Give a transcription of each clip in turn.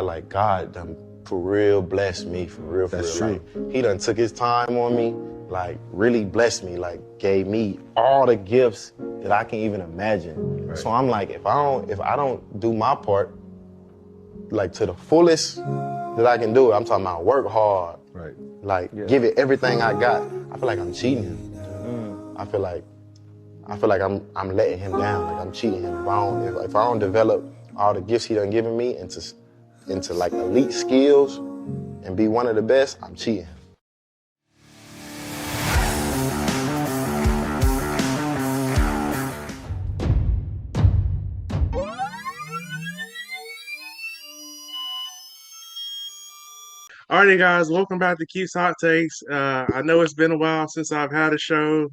feel like God done for real blessed me, for real. That's true. Like, he done took his time on me, like really blessed me, like gave me all the gifts that I can even imagine. Right. So I'm like, if I don't do my part, like to the fullest that I can do it, I'm talking about work hard, Right. like give it everything I got, I feel like I'm cheating him. I feel like I'm letting him down, like I'm cheating him. If I don't develop all the gifts he done given me into like elite skills and be one of the best, I'm cheating. Alrighty, guys, welcome back to Keith's Hot Takes. I know it's been a while since I've had a show.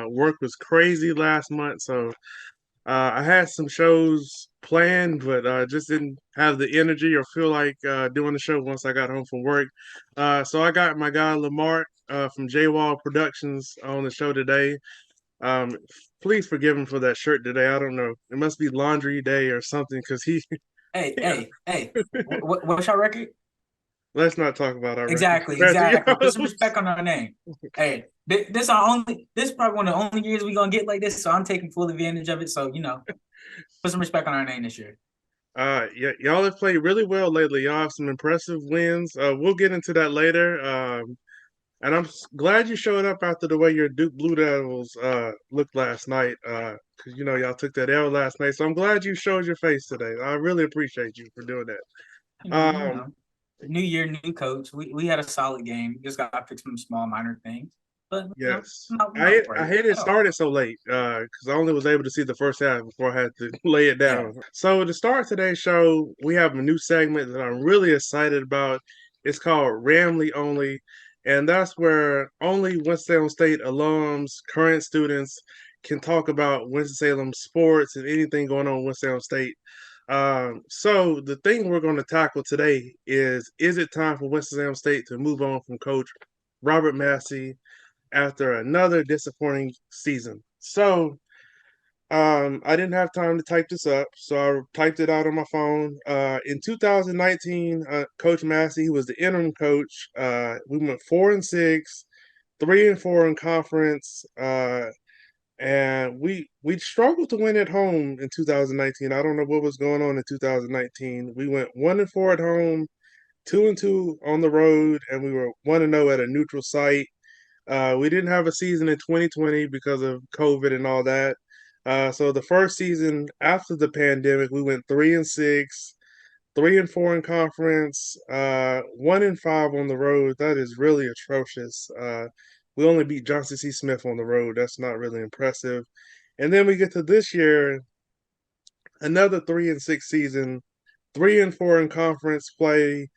Work was crazy last month, so I had some shows planned, but just didn't have the energy or feel like doing the show once I got home from work. So I got my guy LaMark from JWAL Productions on the show today. Please forgive him for that shirt today. I don't know. It must be laundry day or something because he. Hey. What's your record? Let's not talk about our Exactly. Put some respect on our name. Hey, this is probably one of the only years we're gonna get like this, so I'm taking full advantage of it. So, put some respect on our name this year. Yeah, y'all have played really well lately. Y'all have some impressive wins. We'll get into that later. And I'm glad you showed up after the way your Duke Blue Devils looked last night. Because y'all took that L last night. So I'm glad you showed your face today. I really appreciate you for doing that. New year, new coach. We had a solid game. Just got to fix some small minor things. But yes, I hate it started so late because I only was able to see the first half before I had to lay it down. Yeah. So to start today's show, we have a new segment that I'm really excited about. It's called Ramily Only, and that's where only Winston-Salem State alums, current students, can talk about Winston-Salem sports and anything going on in Winston-Salem State. So the thing we're going to tackle today is it time for Winston-Salem State to move on from Coach Robert Massey after another disappointing season? So I didn't have time to type this up, so I typed it out on my phone. In 2019, Coach Massey, who was the interim coach, we went 4-6, 3-4 in conference, and we struggled to win at home in 2019. I don't know what was going on in 2019. We went 1-4 at home, 2-2 on the road, and we were 1-0 at a neutral site. We didn't have a season in 2020 because of COVID and all that. So the first season after the pandemic, we went 3-6, 3-4 in conference, 1-5 on the road. That is really atrocious. We only beat Johnson C. Smith on the road. That's not really impressive. And then we get to this year, another 3-6 season, 3-4 in conference play.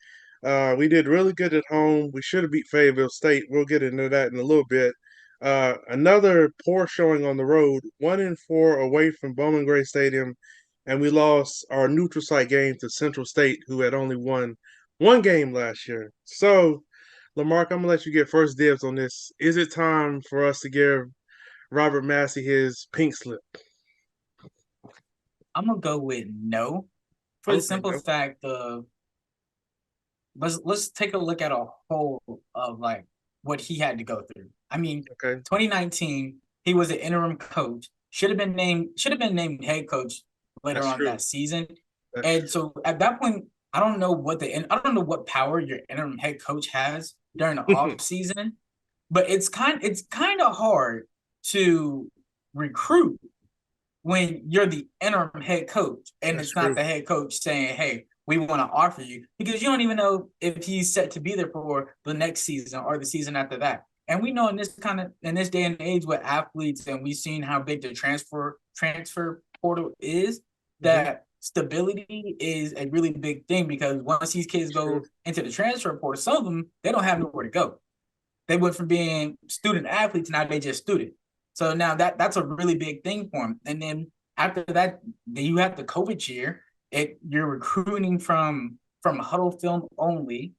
We did really good at home. We should have beat Fayetteville State. We'll get into that in a little bit. Another poor showing on the road, 1-4 away from Bowman Gray Stadium, and we lost our neutral site game to Central State, who had only won one game last year. So, LaMark, I'm gonna let you get first dibs on this. Is it time for us to give Robert Massey his pink slip? I'm gonna go with no, for the simple fact of let's take a look at a whole of like what he had to go through. I mean, 2019, he was an interim coach. Should have been named head coach later on that season. And so at that point, I don't know what power your interim head coach has during the off season, but it's kind of hard to recruit when you're the interim head coach and it's not the head coach saying, "Hey, we want to offer you," because you don't even know if he's set to be there for the next season or the season after that. And we know in this day and age with athletes, and we've seen how big the transfer portal is, that stability is a really big thing, because once these kids go into the transfer portal, some of them, they don't have nowhere to go. They went from being student athletes, now they just student. So now that's a really big thing for them. And then after that, then you have the COVID year. You're recruiting from huddle film only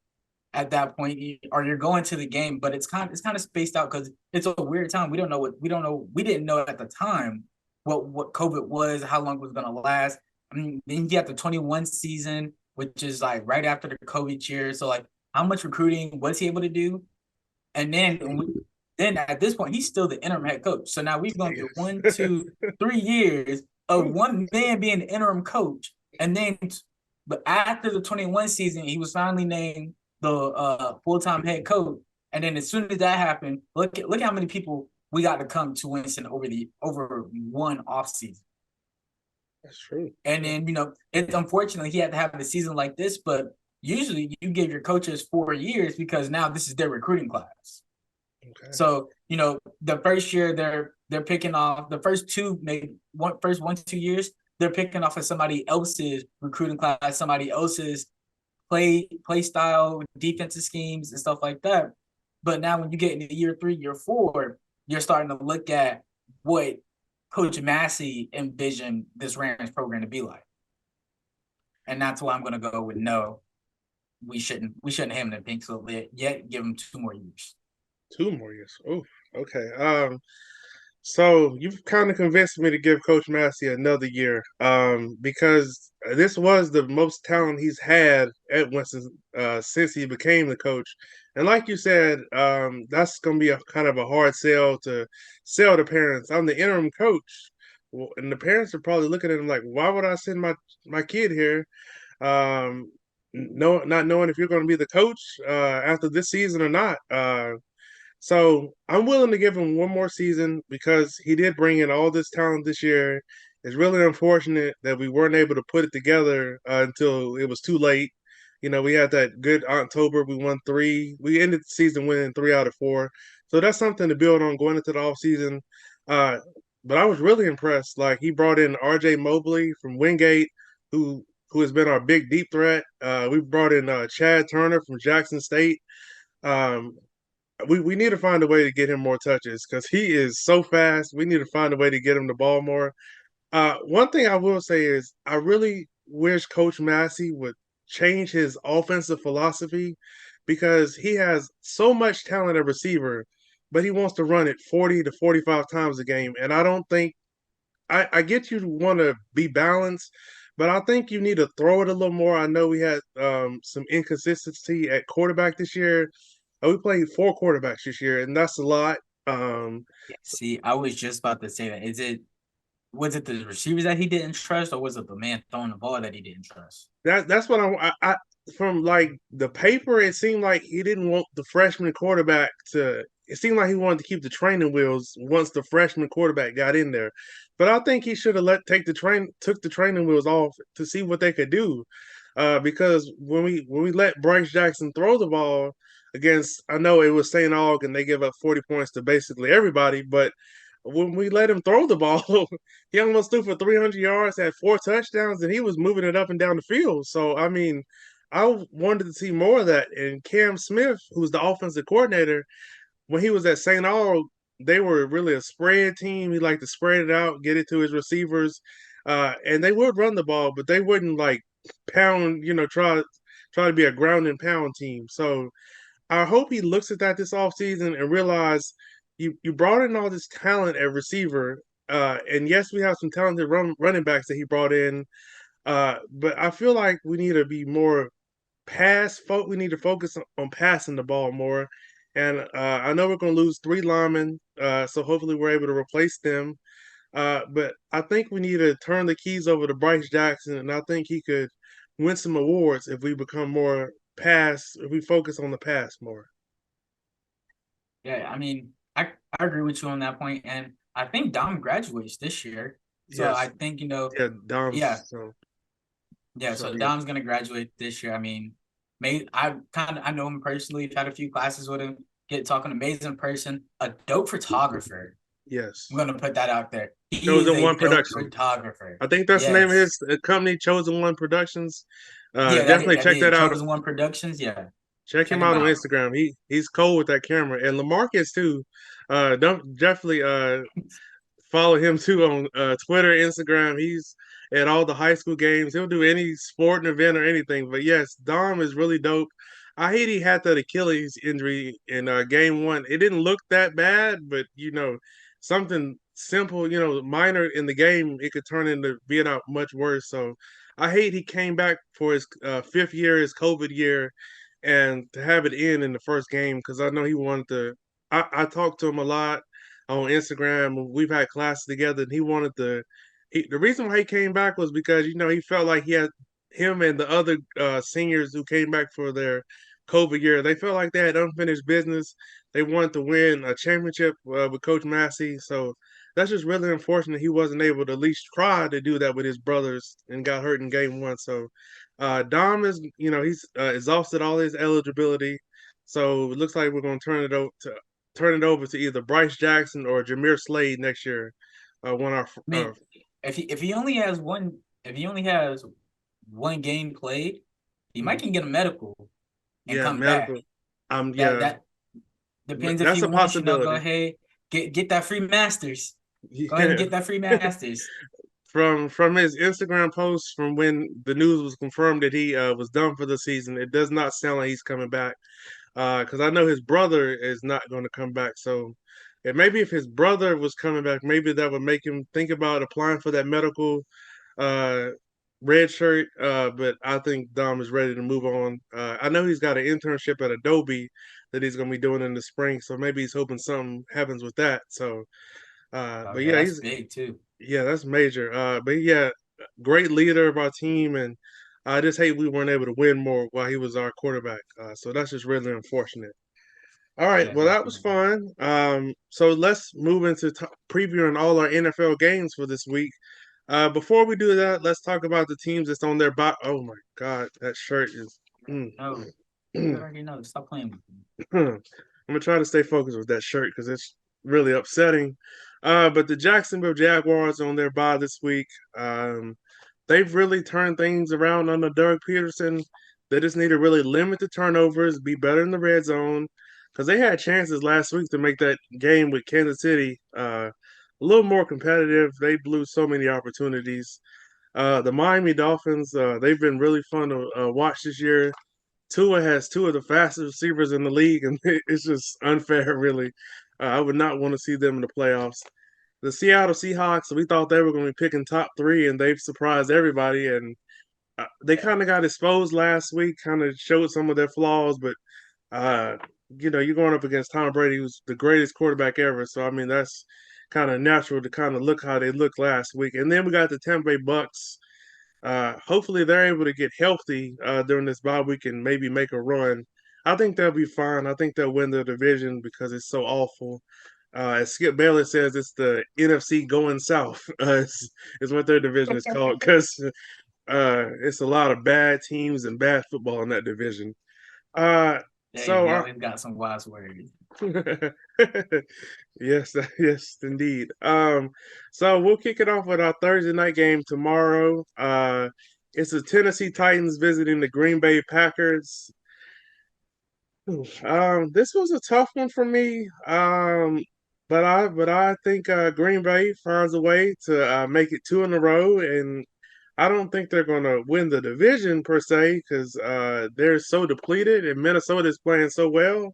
at that point, or you're going to the game, but it's kind of spaced out because it's a weird time. We didn't know at the time what COVID was, how long it was going to last. I mean, then you got the 21 season which is like right after the COVID year. So like, how much recruiting was he able to do? And then at this point, he's still the interim head coach. So now we've gone through 1, 2, 3 years of one man being the interim coach, and then but after the 21 season, he was finally named the full-time head coach. And then as soon as that happened, look how many people we got to come to Winston over one off season. That's true. And then, it's unfortunately he had to have a season like this, but usually you give your coaches 4 years because now this is their recruiting class. Okay. So, the first year they're picking off the first 2 years, they're picking off of somebody else's recruiting class, somebody else's play style, defensive schemes and stuff like that. But now when you get into year 3, year 4, you're starting to look at what Coach Massey envisioned this Rams program to be like. And that's why I'm going to go with no. We shouldn't have him in the pink slip yet. Give him 2 more years. 2 more years. Oh, okay. So you've kind of convinced me to give Coach Massey another year, because this was the most talent he's had at Winston since he became the coach. And like you said, that's going to be a kind of a hard sell to sell to parents. I'm the interim coach, and the parents are probably looking at him like, "Why would I send my kid here?" Not knowing if you're going to be the coach after this season or not. So I'm willing to give him 1 more season because he did bring in all this talent this year. It's really unfortunate that we weren't able to put it together until it was too late. We had that good October. We won 3. We ended the season winning 3 out of 4. So that's something to build on going into the offseason. But I was really impressed. Like, he brought in R.J. Mobley from Wingate, who has been our big deep threat. We brought in Chad Turner from Jackson State. We need to find a way to get him more touches because he is so fast. We need to find a way to get him the ball more. One thing I will say is I really wish Coach Massey would change his offensive philosophy because he has so much talent at receiver, but he wants to run it 40 to 45 times a game. And I don't think I get you want to be balanced, but I think you need to throw it a little more. I know we had some inconsistency at quarterback this year. We played 4 quarterbacks this year, and that's a lot. See, I was just about to say that. Was it the receivers that he didn't trust, or was it the man throwing the ball that he didn't trust? That's what I from like the paper, it seemed like he didn't want the freshman quarterback to. It seemed like he wanted to keep the training wheels once the freshman quarterback got in there, but I think he should have took the training wheels off to see what they could do, because when we let Bryce Jackson throw the ball against, I know it was St. Aug and they give up 40 points to basically everybody, but when we let him throw the ball, he almost threw for 300 yards, had 4 touchdowns, and he was moving it up and down the field. So, I mean, I wanted to see more of that. And Cam Smith, who's the offensive coordinator, when he was at St. Aug, they were really a spread team. He liked to spread it out, get it to his receivers, and they would run the ball, but they wouldn't like pound, try to be a ground and pound team. So I hope he looks at that this offseason and realize you brought in all this talent at receiver, and yes, we have some talented running backs that he brought in, but I feel like we need to be more we need to focus on passing the ball more. And I know we're going to lose 3 linemen, so hopefully we're able to replace them. But I think we need to turn the keys over to Bryce Jackson, and I think he could win some awards if we become more if we focus on the pass more. Yeah, I mean, I agree with you on that point, and I think Dom graduates this year. So yes. I think, Yeah, Dom. Yeah. So Dom's gonna graduate this year. I mean, I know him personally. I've had a few classes with him. Get talking amazing person, a dope photographer. Yes, I'm gonna put that out there. Chosen One Productions photographer. I think that's the name of his company, Chosen One Productions. Definitely check that out. Chosen One Productions. Yeah, check him out on Instagram. He's cold with that camera, and LaMark is too. Don't definitely follow him too on Twitter, Instagram. He's at all the high school games. He'll do any sporting event or anything. But yes, Dom is really dope. I hate he had that Achilles injury in game 1. It didn't look that bad, but something simple, minor in the game, it could turn into being out much worse. So I hate he came back for his fifth year, his COVID year, and to have it end in the first game because I know he wanted to. I talked to him a lot on Instagram. We've had classes together, and he wanted to. The reason why he came back was because he felt like he had him and the other seniors who came back for their COVID year. They felt like they had unfinished business. They wanted to win a championship with Coach Massey. So that's just really unfortunate he wasn't able to at least try to do that with his brothers and got hurt in game one. So Dom is, he's exhausted all his eligibility. So it looks like we're going to turn it over to either Bryce Jackson or Jameer Slade next year. If he only has one game played, he might can get a medical and come back. That depends if he wants. Go ahead, get that free masters. Go ahead and get that free masters. From his Instagram post from when the news was confirmed that he was done for the season, it does not sound like he's coming back. Because I know his brother is not going to come back. So maybe if his brother was coming back, maybe that would make him think about applying for that medical red shirt. But I think Dom is ready to move on. I know he's got an internship at Adobe that he's going to be doing in the spring. So maybe he's hoping something happens with that. So, but yeah, that's big too. Yeah, that's major. But yeah, great leader of our team, and I just hate we weren't able to win more while he was our quarterback. So that's just really unfortunate. All right, well that was fun. So let's move into previewing all our NFL games for this week. Before we do that, let's talk about the teams that's on their bye. Oh my God, that shirt is. No, you already know. Stop playing with me. I'm gonna try to stay focused with that shirt because it's really upsetting. But the Jacksonville Jaguars on their bye this week. They've really turned things around under Doug Peterson. They just need to really limit the turnovers, be better in the red zone, because they had chances last week to make that game with Kansas City a little more competitive. They blew so many opportunities. The Miami Dolphins, they've been really fun to watch this year. Tua has two of the fastest receivers in the league, and it's just unfair, really. I would not want to see them in the playoffs. The Seattle Seahawks, we thought they were going to be picking top three, and they've surprised everybody. And they kind of got exposed last week, kind of showed some of their flaws. But, you're going up against Tom Brady, who's the greatest quarterback ever. So, I mean, that's kind of natural to kind of look how they looked last week. And then we got the Tampa Bay Bucks. Hopefully they're able to get healthy during this bye week and maybe make a run. I think they'll be fine. I think they'll win the division because it's so awful. As Skip Bayless says, it's the NFC going south is what their division is called because it's a lot of bad teams and bad football in that division. So we always got some wise words. Yes, indeed. So we'll kick it off with our Thursday night game tomorrow. It's the Tennessee Titans visiting the Green Bay Packers. This was a tough one for me. But I think Green Bay finds a way to make it two in a row, and I don't think they're going to win the division per se because they're so depleted, and Minnesota is playing so well.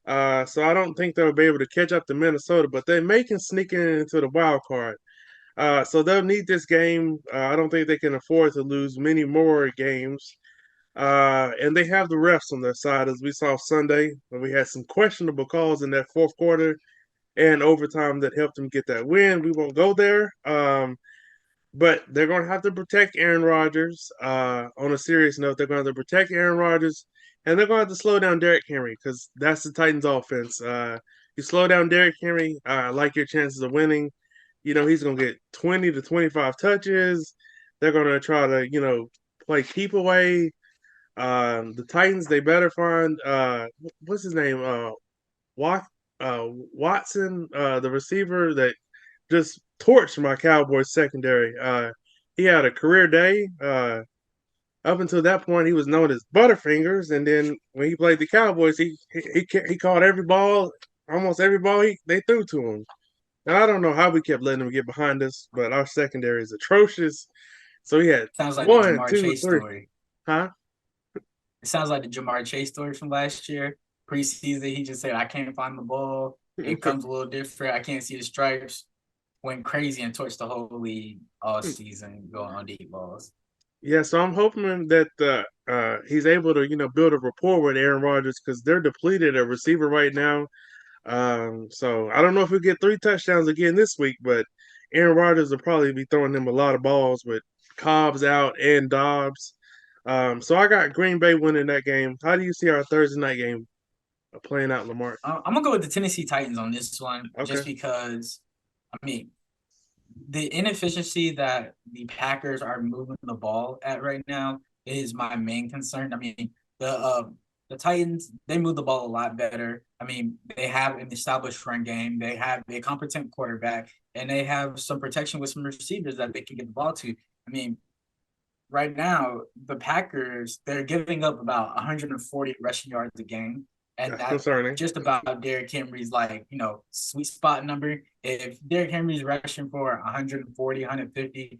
So I don't think they'll be able to catch up to Minnesota, but they may can sneak into the wild card. So they'll need this game. I don't think they can afford to lose many more games. And they have the refs on their side, as we saw Sunday, when we had some questionable calls in that fourth quarter and overtime that helped them get that win. We won't go there. But they're going to have to protect Aaron Rodgers. On a serious note, they're going to have to protect Aaron Rodgers, and they're going to have to slow down Derrick Henry because that's the Titans' offense. You slow down Derrick Henry, I like your chances of winning. He's going to get 20 to 25 touches. They're going to try to, play keep away. The Titans, they better find what's his name? Watson, the receiver that just torched my Cowboys secondary. He had a career day. Up until that point, he was known as Butterfingers, and then when he played the Cowboys, he caught almost every ball they threw to him. And I don't know how we kept letting him get behind us, but our secondary is atrocious. So he had sounds like one, the Jamar 2, Chase 3. Story. Huh? It sounds like the Jamar Chase story from last year. Preseason, he just said, "I can't find the ball. It comes a little different. I can't see the stripes." Went crazy and torched the whole league all season going on deep balls. Yeah, so I'm hoping that he's able to, build a rapport with Aaron Rodgers because they're depleted at receiver right now. So I don't know if he'll get 3 touchdowns again this week, but Aaron Rodgers will probably be throwing him a lot of balls with Cobbs out and Dobbs. So I got Green Bay winning that game. How do you see our Thursday night game playing out, LaMark? I'm gonna go with the Tennessee Titans on this one, Okay. just because. I mean, the inefficiency that the Packers are moving the ball at right now is my main concern. I mean, the Titans, they move the ball a lot better. I mean, they have an established run game, they have a competent quarterback, and they have some protection with some receivers that they can get the ball to. I mean, right now, the Packers, they're giving up about 140 rushing yards a game. And That's that's concerning. just about Derrick Henry's sweet spot number. If Derrick Henry's rushing for 140, 150,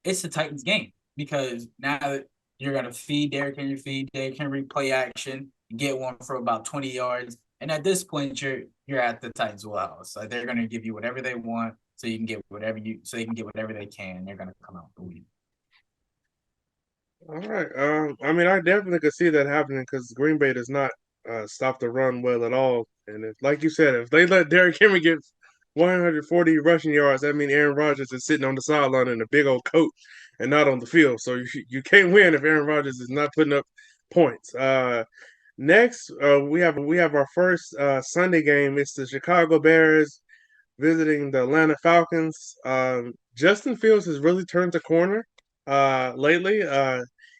it's the Titans game because now you're gonna feed Derrick Henry, play action, get one for about 20 yards. And at this point, you're at the Titans' well. So they're gonna give you whatever they want, so you can get whatever they can. They're gonna come out the win. All right. I mean, I definitely could see that happening because Green Bay does not stop the run well at all. And if, like you said, if they let Derrick Henry get 140 rushing yards, that means Aaron Rodgers is sitting on the sideline in a big old coat and not on the field. So you can't win if Aaron Rodgers is not putting up points. Next, we have our first Sunday game. It's the Chicago Bears visiting the Atlanta Falcons. Justin Fields has really turned the corner lately.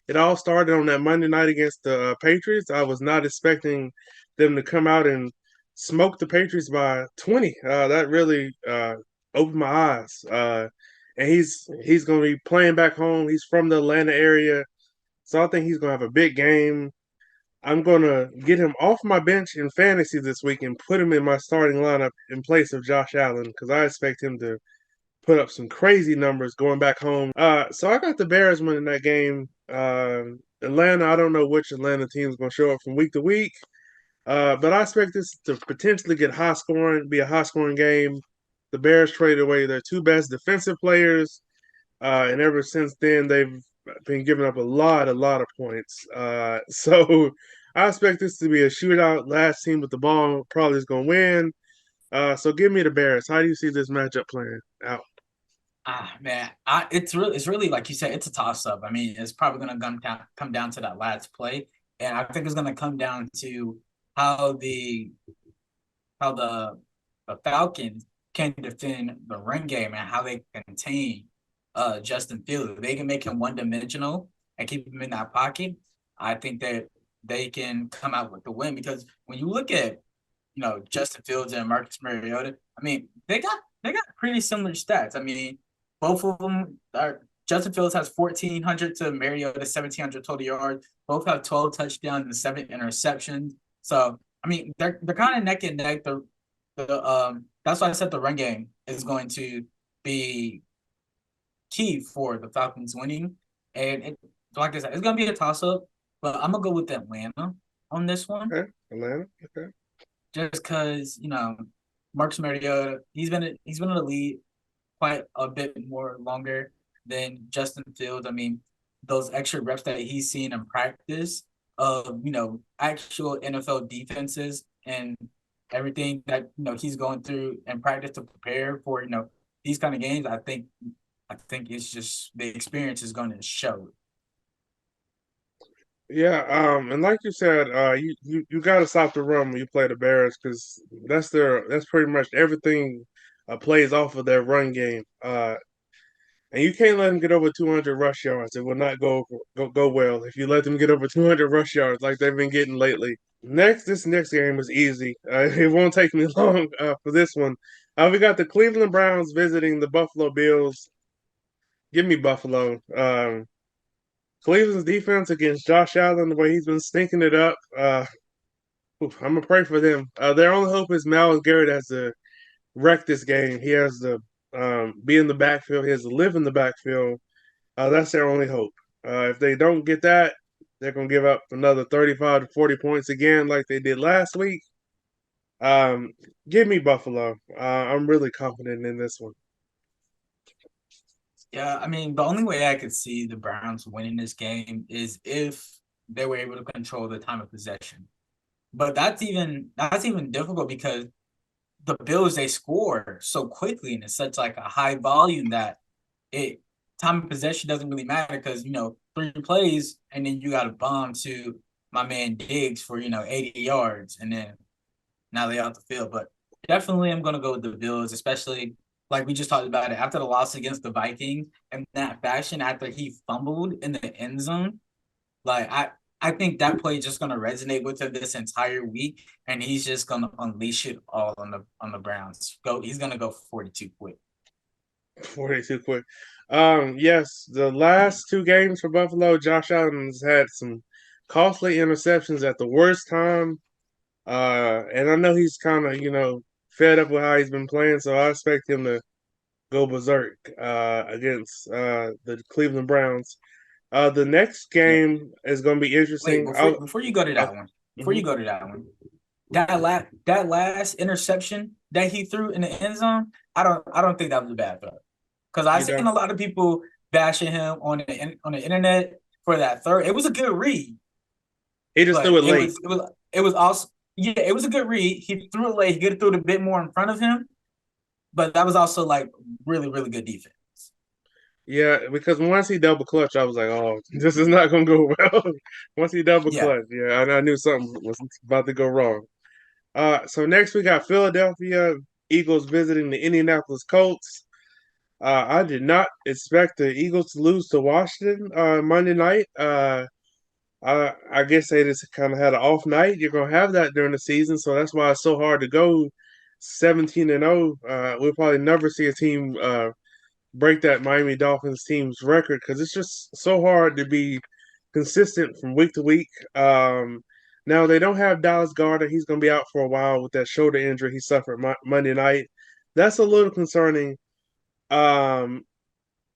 It all started on that Monday night against the Patriots. I was not expecting them to come out and smoke the Patriots by 20. That really opened my eyes. And he's going to be playing back home. He's from the Atlanta area, so I think he's going to have a big game. I'm going to get him off my bench in fantasy this week and put him in my starting lineup in place of Josh Allen because I expect him to put up some crazy numbers going back home. So I got the Bears winning that game. Atlanta, I don't know which Atlanta team is going to show up from week to week, but I expect this to potentially get high scoring, be a high scoring game. The Bears traded away their 2 best defensive players, and ever since then they've been giving up a lot of points. So I expect this to be a shootout. Last team with the ball probably is going to win. So give me the Bears. How do you see this matchup playing out? Man, it's really like you said, it's a toss up. I mean, it's probably gonna come down to that last play, and I think it's gonna come down to how the Falcons can defend the run game and how they contain Justin Fields. If they can make him one dimensional and keep him in that pocket, I think that they can come out with the win. Because when you look at Justin Fields and Marcus Mariota, I mean they got pretty similar stats. I mean, both of them are. Justin Fields has 1,400 to Mariota 1,700 total yards. Both have 12 touchdowns and 7 interceptions. So I mean, they're kind of neck and neck. That's why I said the run game is going to be key for the Falcons winning. And like I said, it's gonna be a toss up, but I'm gonna go with Atlanta on this one. Okay, Atlanta. Okay. Just because Marcus Mariota, he's been in the lead quite a bit more longer than Justin Fields. I mean, those extra reps that he's seen in practice of actual NFL defenses and everything that he's going through in practice to prepare for these kind of games. I think it's just the experience is going to show. Yeah, and like you said, you got to stop the run when you play the Bears because that's pretty much everything plays off of their run game. And you can't let them get over 200 rush yards. It will not go well if you let them get over 200 rush yards like they've been getting lately. This next game is easy. It won't take me long for this one. We got the Cleveland Browns visiting the Buffalo Bills. Give me Buffalo. Cleveland's defense against Josh Allen, the way he's been stinking it up. I'm gonna pray for them. Their only hope is Myles Garrett has to wreck this game. He has to be in the backfield. He has to live in the backfield. That's their only hope. If they don't get that, they're gonna give up another 35 to 40 points again, like they did last week. Give me Buffalo. I'm really confident in this one. Yeah, I mean, the only way I could see the Browns winning this game is if they were able to control the time of possession. But that's even difficult because the Bills they score so quickly and it's such like a high volume that it time of possession doesn't really matter because 3 plays and then you got a bomb to my man Diggs for 80 yards and then now they out the field. But definitely I'm gonna go with the Bills, especially like we just talked about it after the loss against the Vikings in that fashion after he fumbled in the end zone. Like I think that play is just gonna resonate with him this entire week, and he's just gonna unleash it all on the Browns. He's gonna go 42 quick. 42 quick. Yes, the last 2 games for Buffalo, Josh Allen's had some costly interceptions at the worst time. And I know he's kind of, fed up with how he's been playing, so I expect him to go berserk against the Cleveland Browns. The next Yeah. game is going to be Wait, interesting. before you go to that one, that last interception that he threw in the end zone, I don't think that was a bad throw. Because I've seen a lot of people bashing him on the internet for that third. It was a good read. He just threw it late. It was also it was a good read. He threw it late. He could have threw it a bit more in front of him, but that was also like really really good defense. Yeah, because once he double clutch, I was like, "Oh, this is not gonna go well." Once he double clutch, yeah, I knew something was about to go wrong. So next we got Philadelphia Eagles visiting the Indianapolis Colts. I did not expect the Eagles to lose to Washington Monday night. I guess they just kind of had an off night. You're gonna have that during the season, so that's why it's so hard to go 17-0. We'll probably never see a team break that Miami Dolphins team's record because it's just so hard to be consistent from week to week. Now they don't have Dallas Goedert; he's going to be out for a while with that shoulder injury he suffered Monday night. That's a little concerning. Um,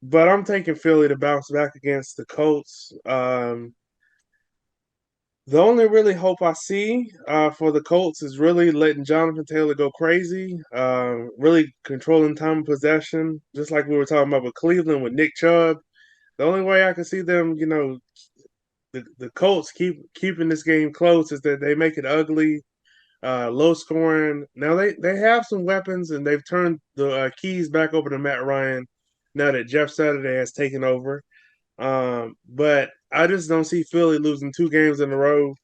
but I'm taking Philly to bounce back against the Colts. The only really hope I see for the Colts is really letting Jonathan Taylor go crazy, really controlling time of possession, just like we were talking about with Cleveland with Nick Chubb. The only way I can see them, the Colts keeping this game close is that they make it ugly, low scoring. Now they have some weapons and they've turned the keys back over to Matt Ryan now that Jeff Saturday has taken over. But I just don't see Philly losing 2 games in a row.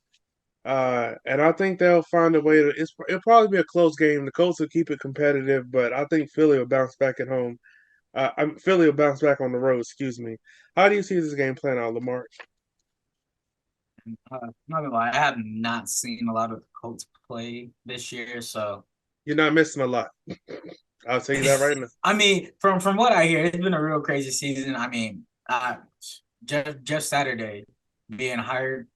And I think they'll find a way to. It'll probably be a close game. The Colts will keep it competitive, but I think Philly will bounce back at home. Philly will bounce back on the road. Excuse me. How do you see this game playing out, LaMark? Not gonna lie, I have not seen a lot of the Colts play this year, so You're not missing a lot. I'll tell you that right now. I mean, from what I hear, it's been a real crazy season. I mean, Jeff Saturday being hired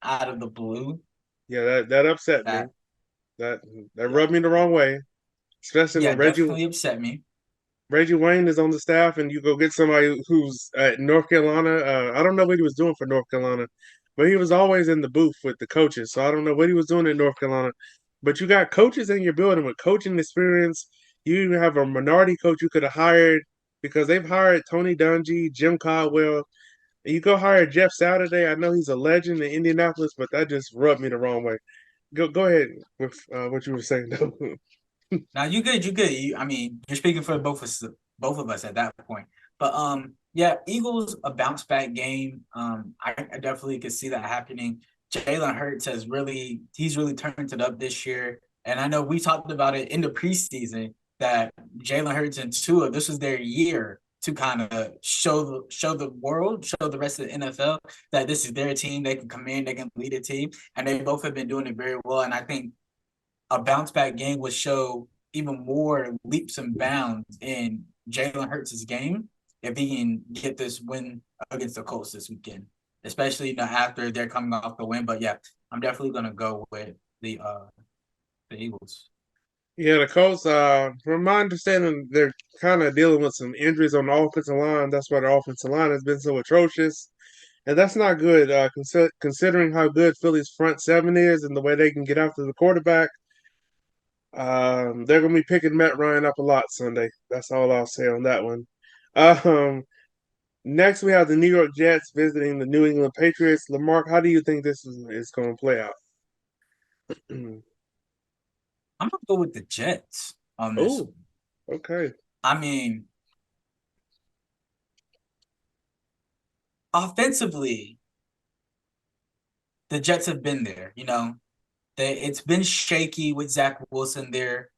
out of the blue. Yeah, that upset me. That rubbed me the wrong way, especially when definitely upset me. Reggie Wayne is on the staff, and you go get somebody who's at North Carolina. I don't know what he was doing for North Carolina, but he was always in the booth with the coaches. So I don't know what he was doing in North Carolina. But you got coaches in your building with coaching experience. You even have a minority coach you could have hired because they've hired Tony Dungy, Jim Caldwell. And you go hire Jeff Saturday. I know he's a legend in Indianapolis, but that just rubbed me the wrong way. Go ahead with what you were saying, though. Now you good, you good. I mean, you're speaking for both of us at that point. But yeah, Eagles a bounce back game. I definitely could see that happening. Jalen Hurts he's really turned it up this year. And I know we talked about it in the preseason that Jalen Hurts and Tua, this was their year to kind of show the world, show the rest of the NFL that this is their team. They can come in, they can lead a team, and they both have been doing it very well. And I think a bounce back game would show even more leaps and bounds in Jalen Hurts' game if he can get this win against the Colts this weekend, especially after they're coming off the win. But yeah, I'm definitely gonna go with the Eagles. Yeah, the Colts, from my understanding, they're kind of dealing with some injuries on the offensive line. That's why the offensive line has been so atrocious. And that's not good, considering how good Philly's front seven is and the way they can get after the quarterback. They're going to be picking Matt Ryan up a lot Sunday. That's all I'll say on that one. Um, Next, we have the New York Jets visiting the New England Patriots. LaMark, how do you think this is going to play out? I'm gonna go with the Jets on this. Oh, okay. I mean, offensively, the Jets have been there. It's been shaky with Zach Wilson there.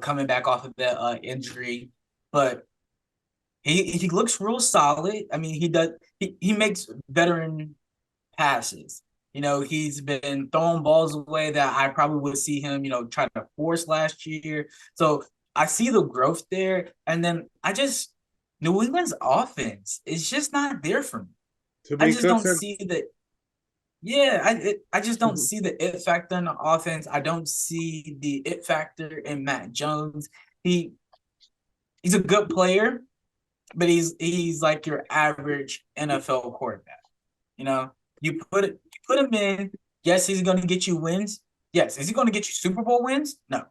Coming back off of that injury, but he looks real solid. I mean, he makes veteran passes. He's been throwing balls away that I probably would see him, try to force last year. So I see the growth there. And then New England's offense is just not there for me. I just don't see the I just don't see the it factor in the offense. I don't see the it factor in Matt Jones. He's a good player, but he's like your average NFL quarterback. You put him in. Yes, he's going to get you wins. Yes, is he going to get you Super Bowl wins? No,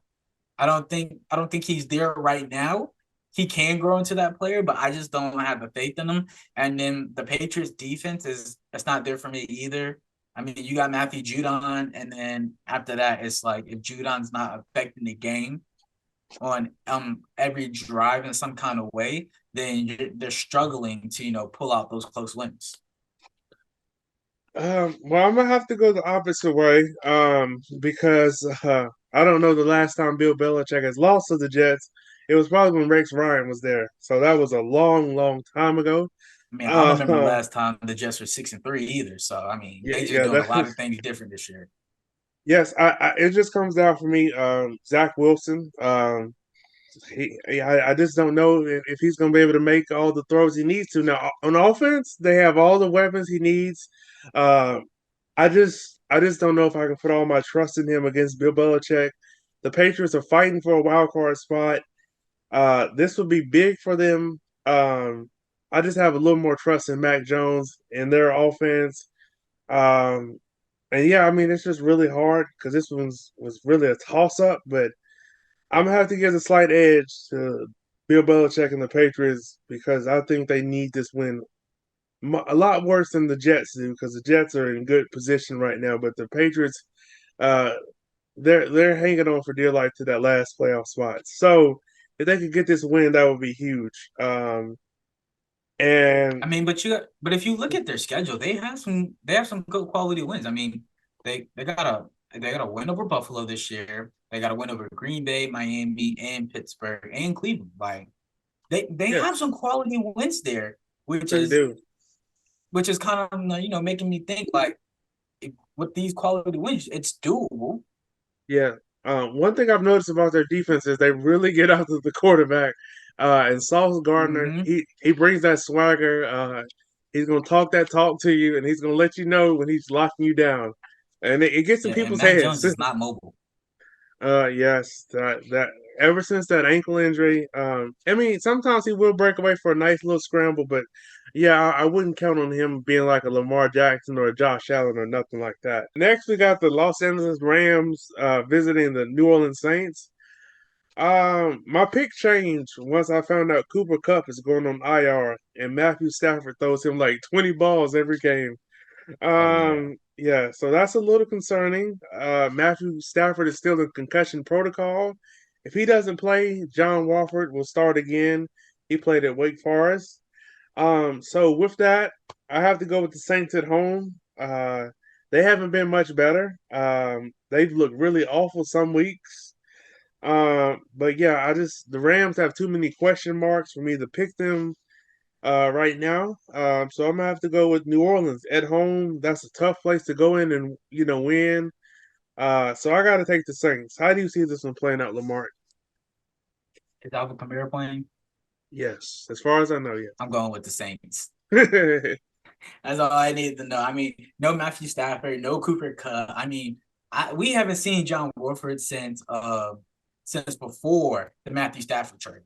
I don't think he's there right now. He can grow into that player, but I just don't have the faith in him. And then the Patriots defense that's not there for me either. I mean, you got Matthew Judon, and then after that, it's like if Judon's not affecting the game on every drive in some kind of way, then they're struggling to pull out those close wins. Well, I'm gonna have to go the opposite way because I don't know the last time Bill Belichick has lost to the Jets. It was probably when Rex Ryan was there, so that was a long, long time ago. I mean, I don't remember the last time the Jets were 6-3 either. So I mean, they just doing a lot of things different this year. Yes, it just comes down for me. Zach Wilson. I just don't know if he's going to be able to make all the throws he needs to. Now on offense, they have all the weapons he needs. I just don't know if I can put all my trust in him against Bill Belichick. The Patriots are fighting for a wild card spot. This would be big for them. I just have a little more trust in Mac Jones and their offense. And yeah, I mean it's just really hard because this was really a toss up, but I'm gonna have to give a slight edge to Bill Belichick and the Patriots because I think they need this win a lot worse than the Jets do because the Jets are in good position right now, but the Patriots, uh, they're hanging on for dear life to that last playoff spot. So if they could get this win, that would be huge. And I mean, but if you look at their schedule, they have some good quality wins. I mean, they got a win over Buffalo this year. They got a win over Green Bay, Miami, and Pittsburgh, and Cleveland. Like they have some quality wins there, which is kind of making me think like with these quality wins, it's doable. Yeah. One thing I've noticed about their defense is they really get after the quarterback. And Sauce Gardner, he brings that swagger. He's gonna talk that talk to you, and he's gonna let you know when he's locking you down, and it gets in people's heads. Jones is not mobile. Yes, that ever since that ankle injury, I mean, sometimes he will break away for a nice little scramble, but yeah, I wouldn't count on him being like a Lamar Jackson or a Josh Allen or nothing like that. Next, we got the Los Angeles Rams visiting the New Orleans Saints. My pick changed once I found out Cooper Kupp is going on IR and Matthew Stafford throws him like 20 balls every game. Yeah, so that's a little concerning. Matthew Stafford is still in concussion protocol. If he doesn't play, John Wolford will start again. He played at Wake Forest. So with that, I have to go with the Saints at home. They haven't been much better. They've looked really awful some weeks. But yeah, the Rams have too many question marks for me to pick them right now. So I'm gonna have to go with New Orleans at home. That's a tough place to go in and win. So I got to take the Saints. How do you see this one playing out, LaMark? Is Alvin Kamara playing? Yes, as far as I know, yes. I'm going with the Saints. That's all I need to know. I mean, no Matthew Stafford, no Cooper Kupp. I mean, we haven't seen John Wolford since before the Matthew Stafford trade.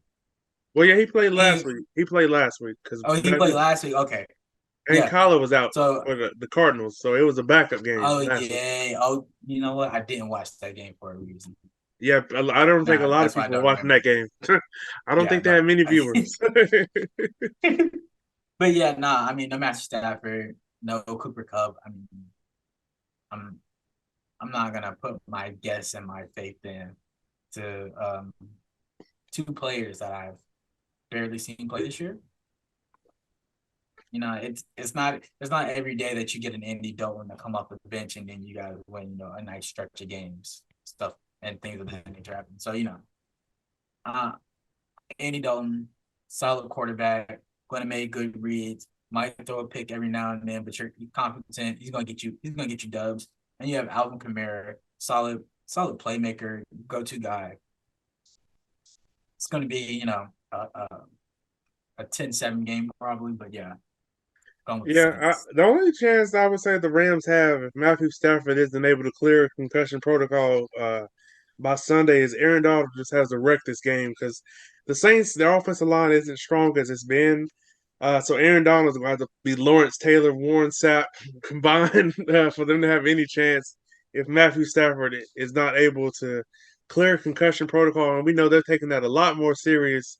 Well, yeah, he played last week. He played last week he played last week. Okay. And Kyler was out for the Cardinals, so it was a backup game. Oh yeah. Oh, you know what? I didn't watch that game for a reason. Yeah, I don't think a lot of people were watching that game. I don't think they had many viewers. But yeah, nah. I mean, no Matthew Stafford, no Cooper Kupp. I mean, I'm not gonna put my guess and my faith in to two players that I've barely seen play this year. You know, it's not every day that you get an Andy Dalton to come off the bench and then you guys win, you know, a nice stretch of games, stuff and things of that nature happen. So, you know, Andy Dalton, solid quarterback, gonna make good reads, might throw a pick every now and then, but you're competent. He's gonna get you dubs. And you have Alvin Kamara, solid playmaker, go-to guy. It's gonna be, you know, a 10-7 game probably, but yeah. The only chance I would say the Rams have if Matthew Stafford isn't able to clear concussion protocol by Sunday is Aaron Donald just has to wreck this game because the Saints, their offensive line isn't strong as it's been. So Aaron Donald's going to have to be Lawrence Taylor, Warren Sapp combined for them to have any chance if Matthew Stafford is not able to clear concussion protocol. And we know they're taking that a lot more serious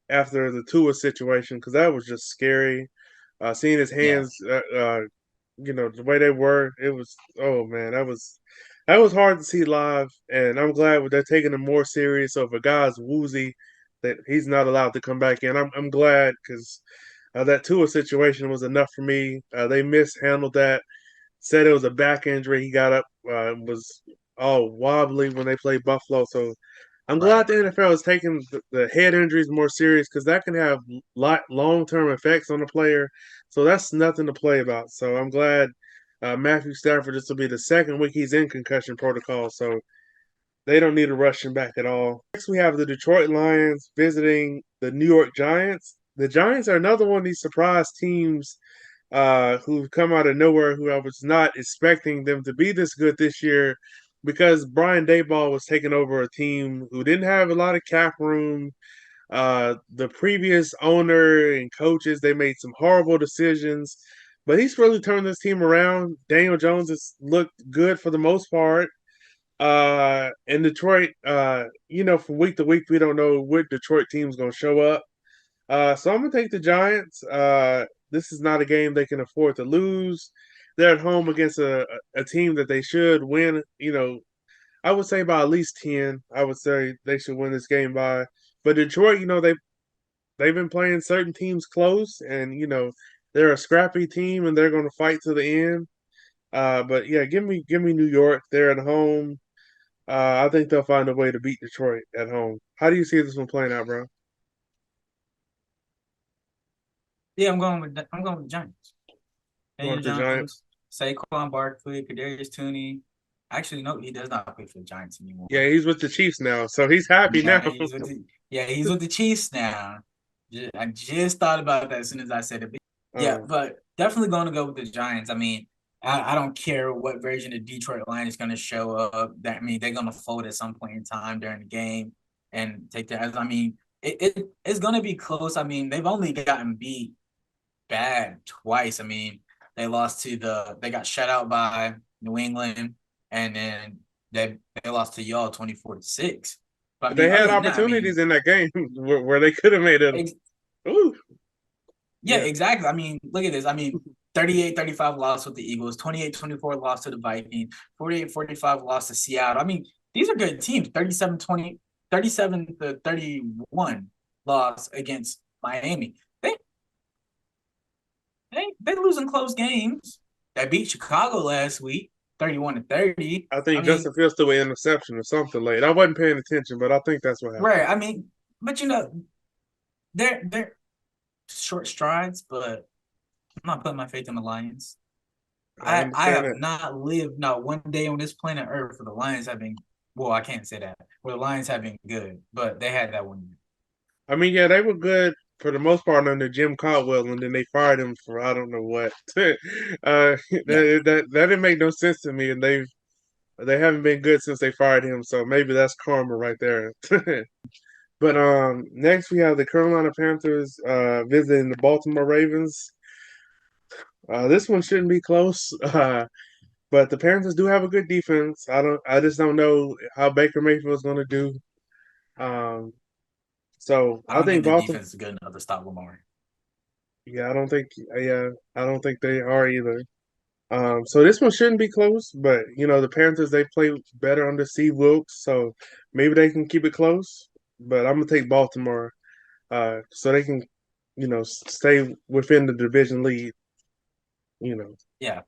after the Tua situation because that was just scary. Seeing his hands, you know, the way they were, it was, oh man, that was hard to see live. And I'm glad they're taking it more serious. So if a guy's woozy, that he's not allowed to come back in. I'm glad because that Tua situation was enough for me. They mishandled that. Said it was a back injury. He got up, was all wobbly when they played Buffalo. So I'm glad the NFL is taking the head injuries more serious because that can have long-term effects on the player. So that's nothing to play about. So I'm glad Matthew Stafford, this will be the second week he's in concussion protocol. So they don't need to rush him back at all. Next, we have the Detroit Lions visiting the New York Giants. The Giants are another one of these surprise teams who've come out of nowhere, who I was not expecting them to be this good this year because Brian Daboll was taking over a team who didn't have a lot of cap room. The previous owner and coaches, they made some horrible decisions, but he's really turned this team around. Daniel Jones has looked good for the most part. In Detroit, you know, from week to week, we don't know what Detroit team's going to show up. So I'm going to take the Giants. This is not a game they can afford to lose. They're at home against a team that they should win. You know, I would say by at least 10. I would say they should win this game by. But Detroit, you know, they've been playing certain teams close, and you know they're a scrappy team, and they're going to fight to the end. But yeah, give me New York. They're at home. I think they'll find a way to beat Detroit at home. How do you see this one playing out, bro? Yeah, I'm going with the Giants. Daniel Jones, Saquon Barkley, Kadarius Toney. Actually, no, he does not play for the Giants anymore. Yeah, he's with the Chiefs now, so he's happy now. He's with the Chiefs now. I just thought about that as soon as I said it. Yeah, but definitely going to go with the Giants. I mean, I don't care what version of Detroit Lions is going to show up. I mean, they're going to fold at some point in time during the game and take their. I mean, it's going to be close. I mean, they've only gotten beat bad twice. I mean, they got shut out by New England, and then they lost to y'all 24-6. But they had opportunities in that game where they could have made it. Yeah, exactly. I mean, look at this. I mean, 38-35 loss with the Eagles, 28-24 loss to the Vikings, 48-45 loss to Seattle. I mean, these are good teams. 37-31 loss against Miami. They losing close games. They beat Chicago last week, 31-30. I think Justin Fields threw an interception or something late. I wasn't paying attention, but I think that's what happened. Right. I mean, but you know, they're short strides, but I'm not putting my faith in the Lions. I have not lived not one day on this planet Earth where the Lions have been. Well, I can't say that where the Lions have been good, but they had that one year. I mean, yeah, they were good for the most part under Jim Caldwell, and then they fired him for I don't know what. That didn't make no sense to me, and they haven't been good since they fired him. So maybe that's karma right there. But next we have the Carolina Panthers visiting the Baltimore Ravens. This one shouldn't be close. But the Panthers do have a good defense. I just don't know how Baker Mayfield is going to do. So I don't think think the Baltimore defense is good enough to stop Lamar. Yeah, I don't think. Yeah, I don't think they are either. So this one shouldn't be close, but the Panthers they play better under Steve Wilkes, so maybe they can keep it close. But I'm gonna take Baltimore, so they can, stay within the division lead. Yeah,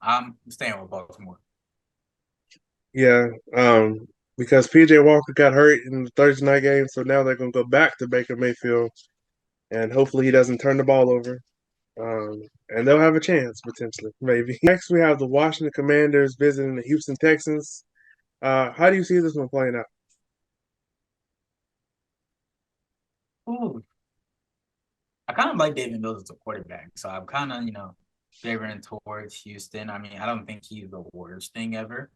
I'm staying with Baltimore. Yeah, because PJ Walker got hurt in the Thursday night game, so now they're gonna go back to Baker Mayfield, and hopefully he doesn't turn the ball over. And they'll have a chance potentially, maybe. Next, we have the Washington Commanders visiting the Houston Texans. How do you see this one playing out? Ooh, I kind of like David Mills as a quarterback, so I'm kind of favoring towards Houston. I mean, I don't think he's the worst thing ever.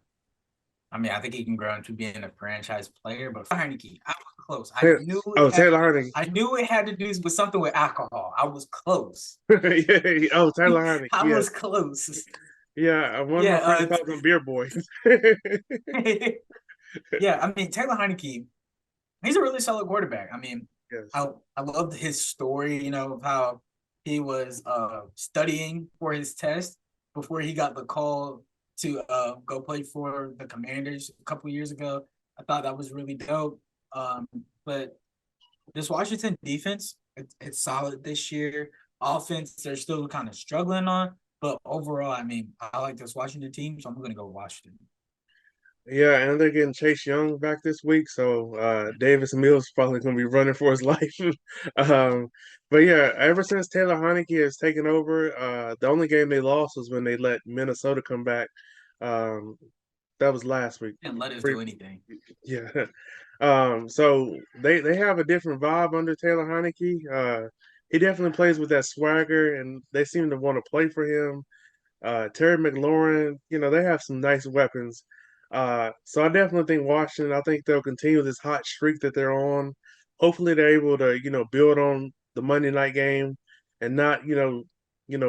I mean, I think he can grow into being a franchise player, but Heineke, I was close. Taylor Heineke. I knew it had to do with something with alcohol. I was close. Yeah. Oh, Taylor Heineke. I was close. Yeah, one of my friends calls them beer boys. Yeah, I mean, Taylor Heineke, he's a really solid quarterback. I mean, yes. I loved his story, of how he was studying for his test before he got the call to go play for the Commanders a couple years ago. I thought that was really dope. But this Washington defense, it's solid this year. Offense, they're still kind of struggling on. But overall, I mean, I like this Washington team, so I'm going to go Washington. Yeah, and they're getting Chase Young back this week, so Davis Mills is probably going to be running for his life. But yeah, ever since Taylor Heineke has taken over, the only game they lost was when they let Minnesota come back. That was last week. Didn't let us do anything. Yeah. So they have a different vibe under Taylor Heineke. He definitely plays with that swagger, and they seem to want to play for him. Terry McLaurin, they have some nice weapons. So I definitely think Washington, I think they'll continue this hot streak that they're on. Hopefully they're able to, build on the Monday night game and not,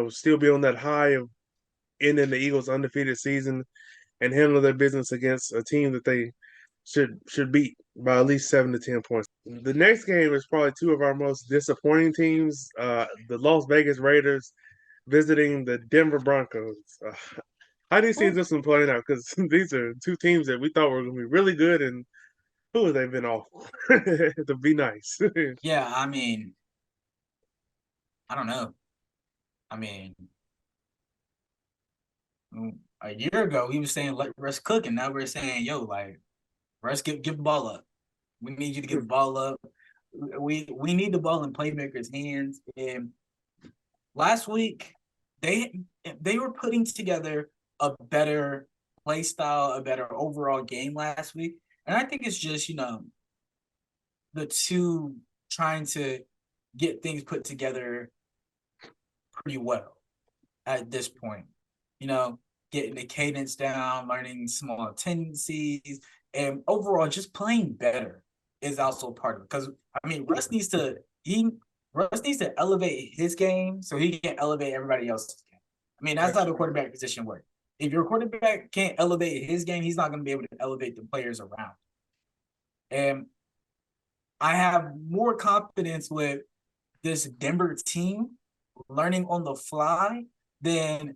still be on that high of ending the Eagles' undefeated season and handle their business against a team that they should beat by at least 7 to 10 points. The next game is probably two of our most disappointing teams, the Las Vegas Raiders visiting the Denver Broncos. How do you see this one playing out? Because these are two teams that we thought were going to be really good, and they've been awful. To be nice. Yeah, I mean, I don't know. I mean, a year ago we was saying let Russ cook, and now we're saying, yo, like Russ, give the ball up. We need you to give the ball up. We need the ball in playmakers' hands. And last week they were putting together a better play style, a better overall game last week. And I think it's just, the two trying to get things put together pretty well at this point. Getting the cadence down, learning small tendencies, and overall just playing better is also part of it. Because I mean, Russ needs to elevate his game so he can elevate everybody else's game. I mean, that's how the quarterback position works. If your quarterback can't elevate his game, he's not going to be able to elevate the players around. And I have more confidence with this Denver team learning on the fly than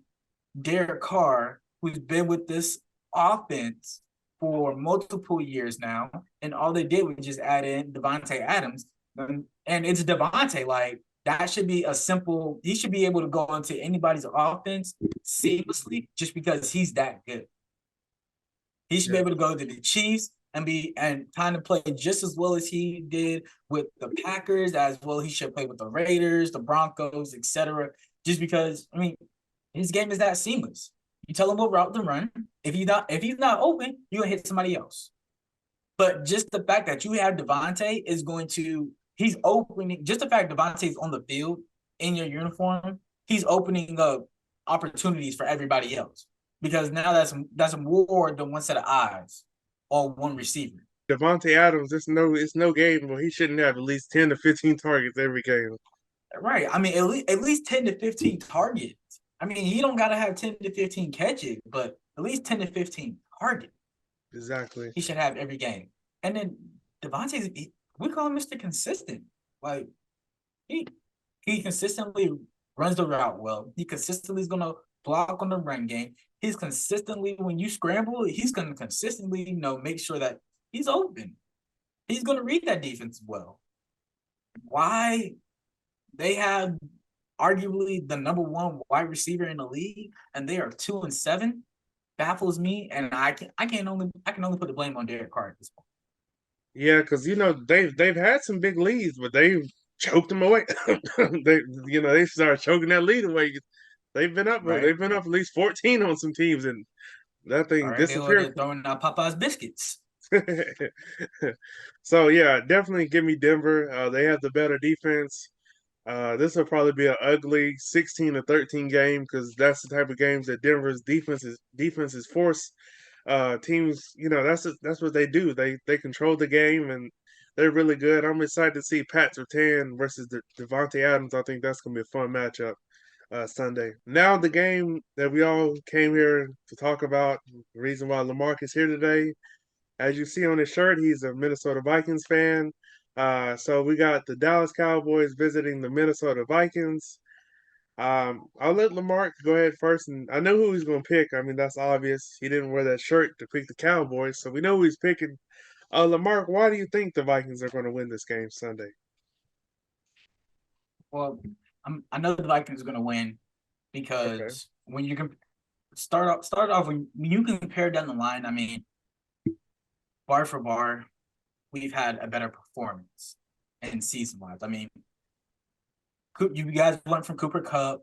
Derek Carr, who's been with this offense for multiple years now, and all they did was just add in Devontae Adams, and it's Devontae. Like that should be a simple. He should be able to go into anybody's offense seamlessly, just because he's that good. He should be able to go to the Chiefs and kind of play just as well as he did with the Packers, as well he should play with the Raiders, the Broncos, etc. Just because, I mean, his game is that seamless. You tell him what route to run. If he's not open, you're gonna hit somebody else. But just the fact that you have Devontae he's opening. Just the fact Devontae's on the field in your uniform, he's opening up opportunities for everybody else. Because now that's more than one set of eyes on one receiver. Devontae Adams, it's no game where he shouldn't have at least 10 to 15 targets every game. Right. I mean, at least 10 to 15 targets. I mean, he don't gotta have 10 to 15 catches, but at least 10 to 15 targets. Exactly. He should have every game. And then Devontae's, we call him Mr. Consistent. Like he consistently runs the route well. He consistently is gonna block on the run game. He's consistently, when you scramble, he's gonna consistently, make sure that he's open. He's gonna read that defense well. Why they have arguably the number one wide receiver in the league and they are 2-7 baffles me, and I can only put the blame on Derek Carr at this point. Yeah, because they've had some big leads, but they've choked them away. They started choking that lead away. They've been up. Right. They've been up at least 14 on some teams, and that thing disappeared. They're throwing out Popeye's biscuits. So yeah, definitely give me Denver. They have the better defense. This will probably be an ugly 16-13 game because that's the type of games that Denver's defense is forced. Teams, that's what they do. They control the game and they're really good. I'm excited to see Pat Surtain versus Devontae Adams. I think that's gonna be a fun matchup Sunday. Now the game that we all came here to talk about. The reason why LaMark is here today. As you see on his shirt, he's a Minnesota Vikings fan. So we got the Dallas Cowboys visiting the Minnesota Vikings. I'll let LaMark go ahead first, and I know who he's going to pick. I mean, that's obvious. He didn't wear that shirt to pick the Cowboys, so we know who he's picking. LaMark, why do you think the Vikings are going to win this game Sunday? Well, I know the Vikings are going to win because when you can start off when you compare down the line, I mean, bar for bar, we've had a better performance in season-wise. I mean, you guys went from Cooper Rush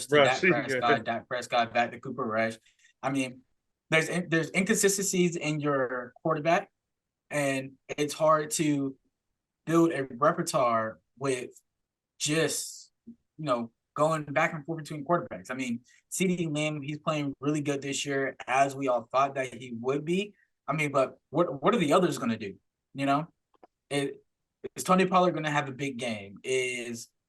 to Dak Prescott, Dak Prescott back to Cooper Rush. I mean, there's inconsistencies in your quarterback, and it's hard to build a repertoire with just, going back and forth between quarterbacks. I mean, CeeDee Lamb, he's playing really good this year, as we all thought that he would be. I mean, but what are the others going to do? Is Tony Pollard going to have a big game?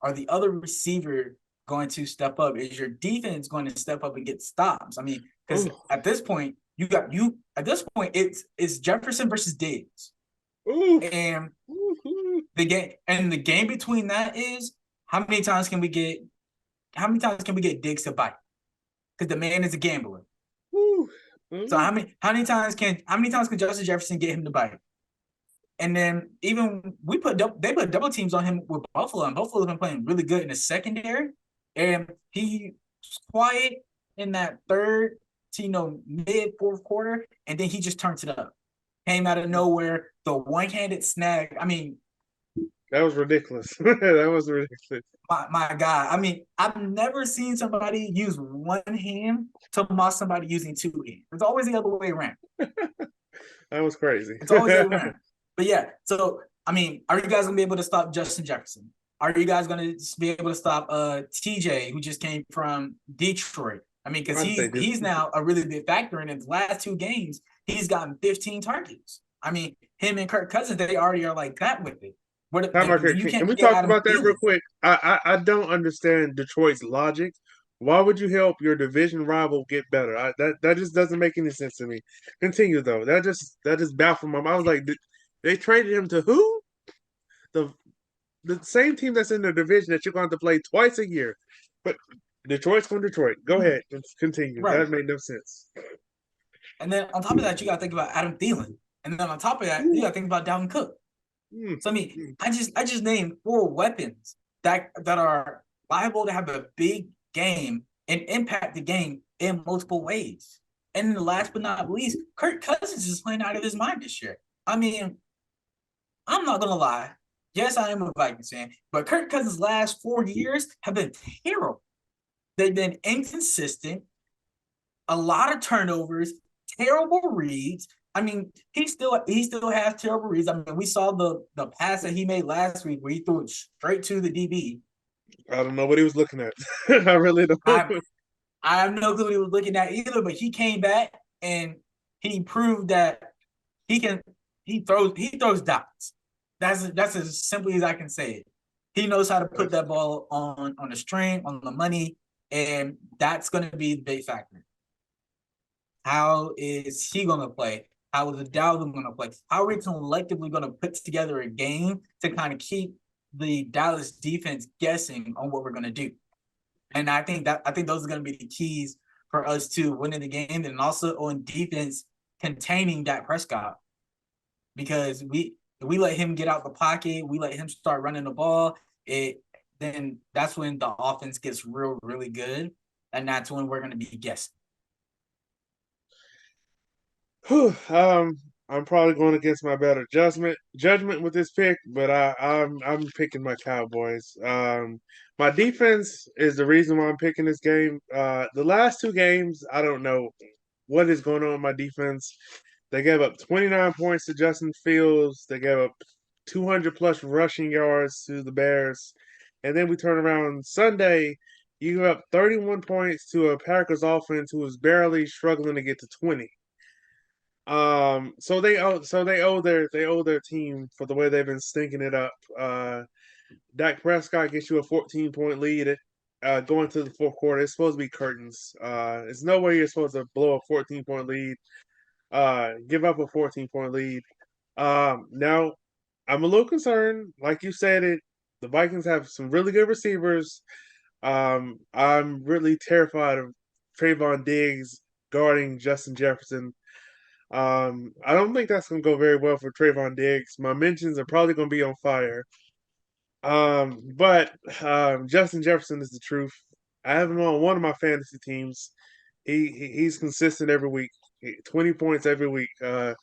Are the other receiver going to step up? Is your defense going to step up and get stops? I mean, because at this point, it's Jefferson versus Diggs. And the game between that is how many times can we get Diggs to bite? Because the man is a gambler. So how many times can Justin Jefferson get him to bite? And then even they put double teams on him with Buffalo, and Buffalo's been playing really good in the secondary. And he was quiet in that third to mid fourth quarter, and then he just turns it up. Came out of nowhere, the one-handed snag. I mean, that was ridiculous. That was ridiculous. My God. I mean, I've never seen somebody use one hand to mock somebody using two hands. It's always the other way around. That was crazy. It's always the other way around. But yeah, so I mean, are you guys gonna be able to stop Justin Jefferson? Are you guys gonna be able to stop TJ, who just came from Detroit? I mean, because he's now a really big factor, and in his last two games, he's gotten 15 targets. I mean, him and Kirk Cousins, they already are like that with it. Can we talk about that real quick? I don't understand Detroit's logic. Why would you help your division rival get better? That just doesn't make any sense to me. Continue though. That just baffled my mind. I was like, they traded him to who? The same team that's in the division that you're going to play twice a year. But Detroit's from Detroit. Go ahead. Let's continue. Right. That made no sense. And then on top of that, you got to think about Adam Thielen. And then on top of that, you got to think about Dalvin Cook. So I mean, I just named 4 weapons that are liable to have a big game and impact the game in multiple ways. And then last but not least, Kirk Cousins is playing out of his mind this year. I mean, I'm not gonna lie. Yes, I am a Vikings fan, but Kirk Cousins' last 4 years have been terrible. They've been inconsistent, a lot of turnovers, terrible reads. I mean, he still has terrible reads. I mean, we saw the pass that he made last week where he threw it straight to the DB. I don't know what he was looking at. I really don't. I have no clue what he was looking at either. But he came back and he proved that he throws dots. That's as simply as I can say it. He knows how to put that ball on the string, on the money. And that's going to be the big factor. How is he going to play? How is the Dalvin going to play? How are we collectively going to put together a game to kind of keep the Dallas defense guessing on what we're going to do? And I think those are going to be the keys for us to winning the game, and also on defense containing Dak Prescott, because we let him get out the pocket, we let him start running the ball, then that's when the offense gets really good, and that's when we're going to be guessing. I'm probably going against my better judgment with this pick, but I'm picking my Cowboys. My defense is the reason why I'm picking this game. The last two games, I don't know what is going on with my defense. They gave up 29 points to Justin Fields. They gave up 200 plus rushing yards to the Bears, and then we turn around Sunday. You give up 31 points to a Packers offense who was barely struggling to get to 20. So they owe their team for the way they've been stinking it up. Dak Prescott gets you a 14-point lead going to the fourth quarter. It's supposed to be curtains. There's no way you're supposed to blow a 14-point lead. Give up a 14-point lead. Now I'm a little concerned. Like you said, the Vikings have some really good receivers. I'm really terrified of Trayvon Diggs guarding Justin Jefferson. I don't think that's going to go very well for Trayvon Diggs. My mentions are probably going to be on fire. But Justin Jefferson is the truth. I have him on one of my fantasy teams. He's consistent every week, 20 points every week. And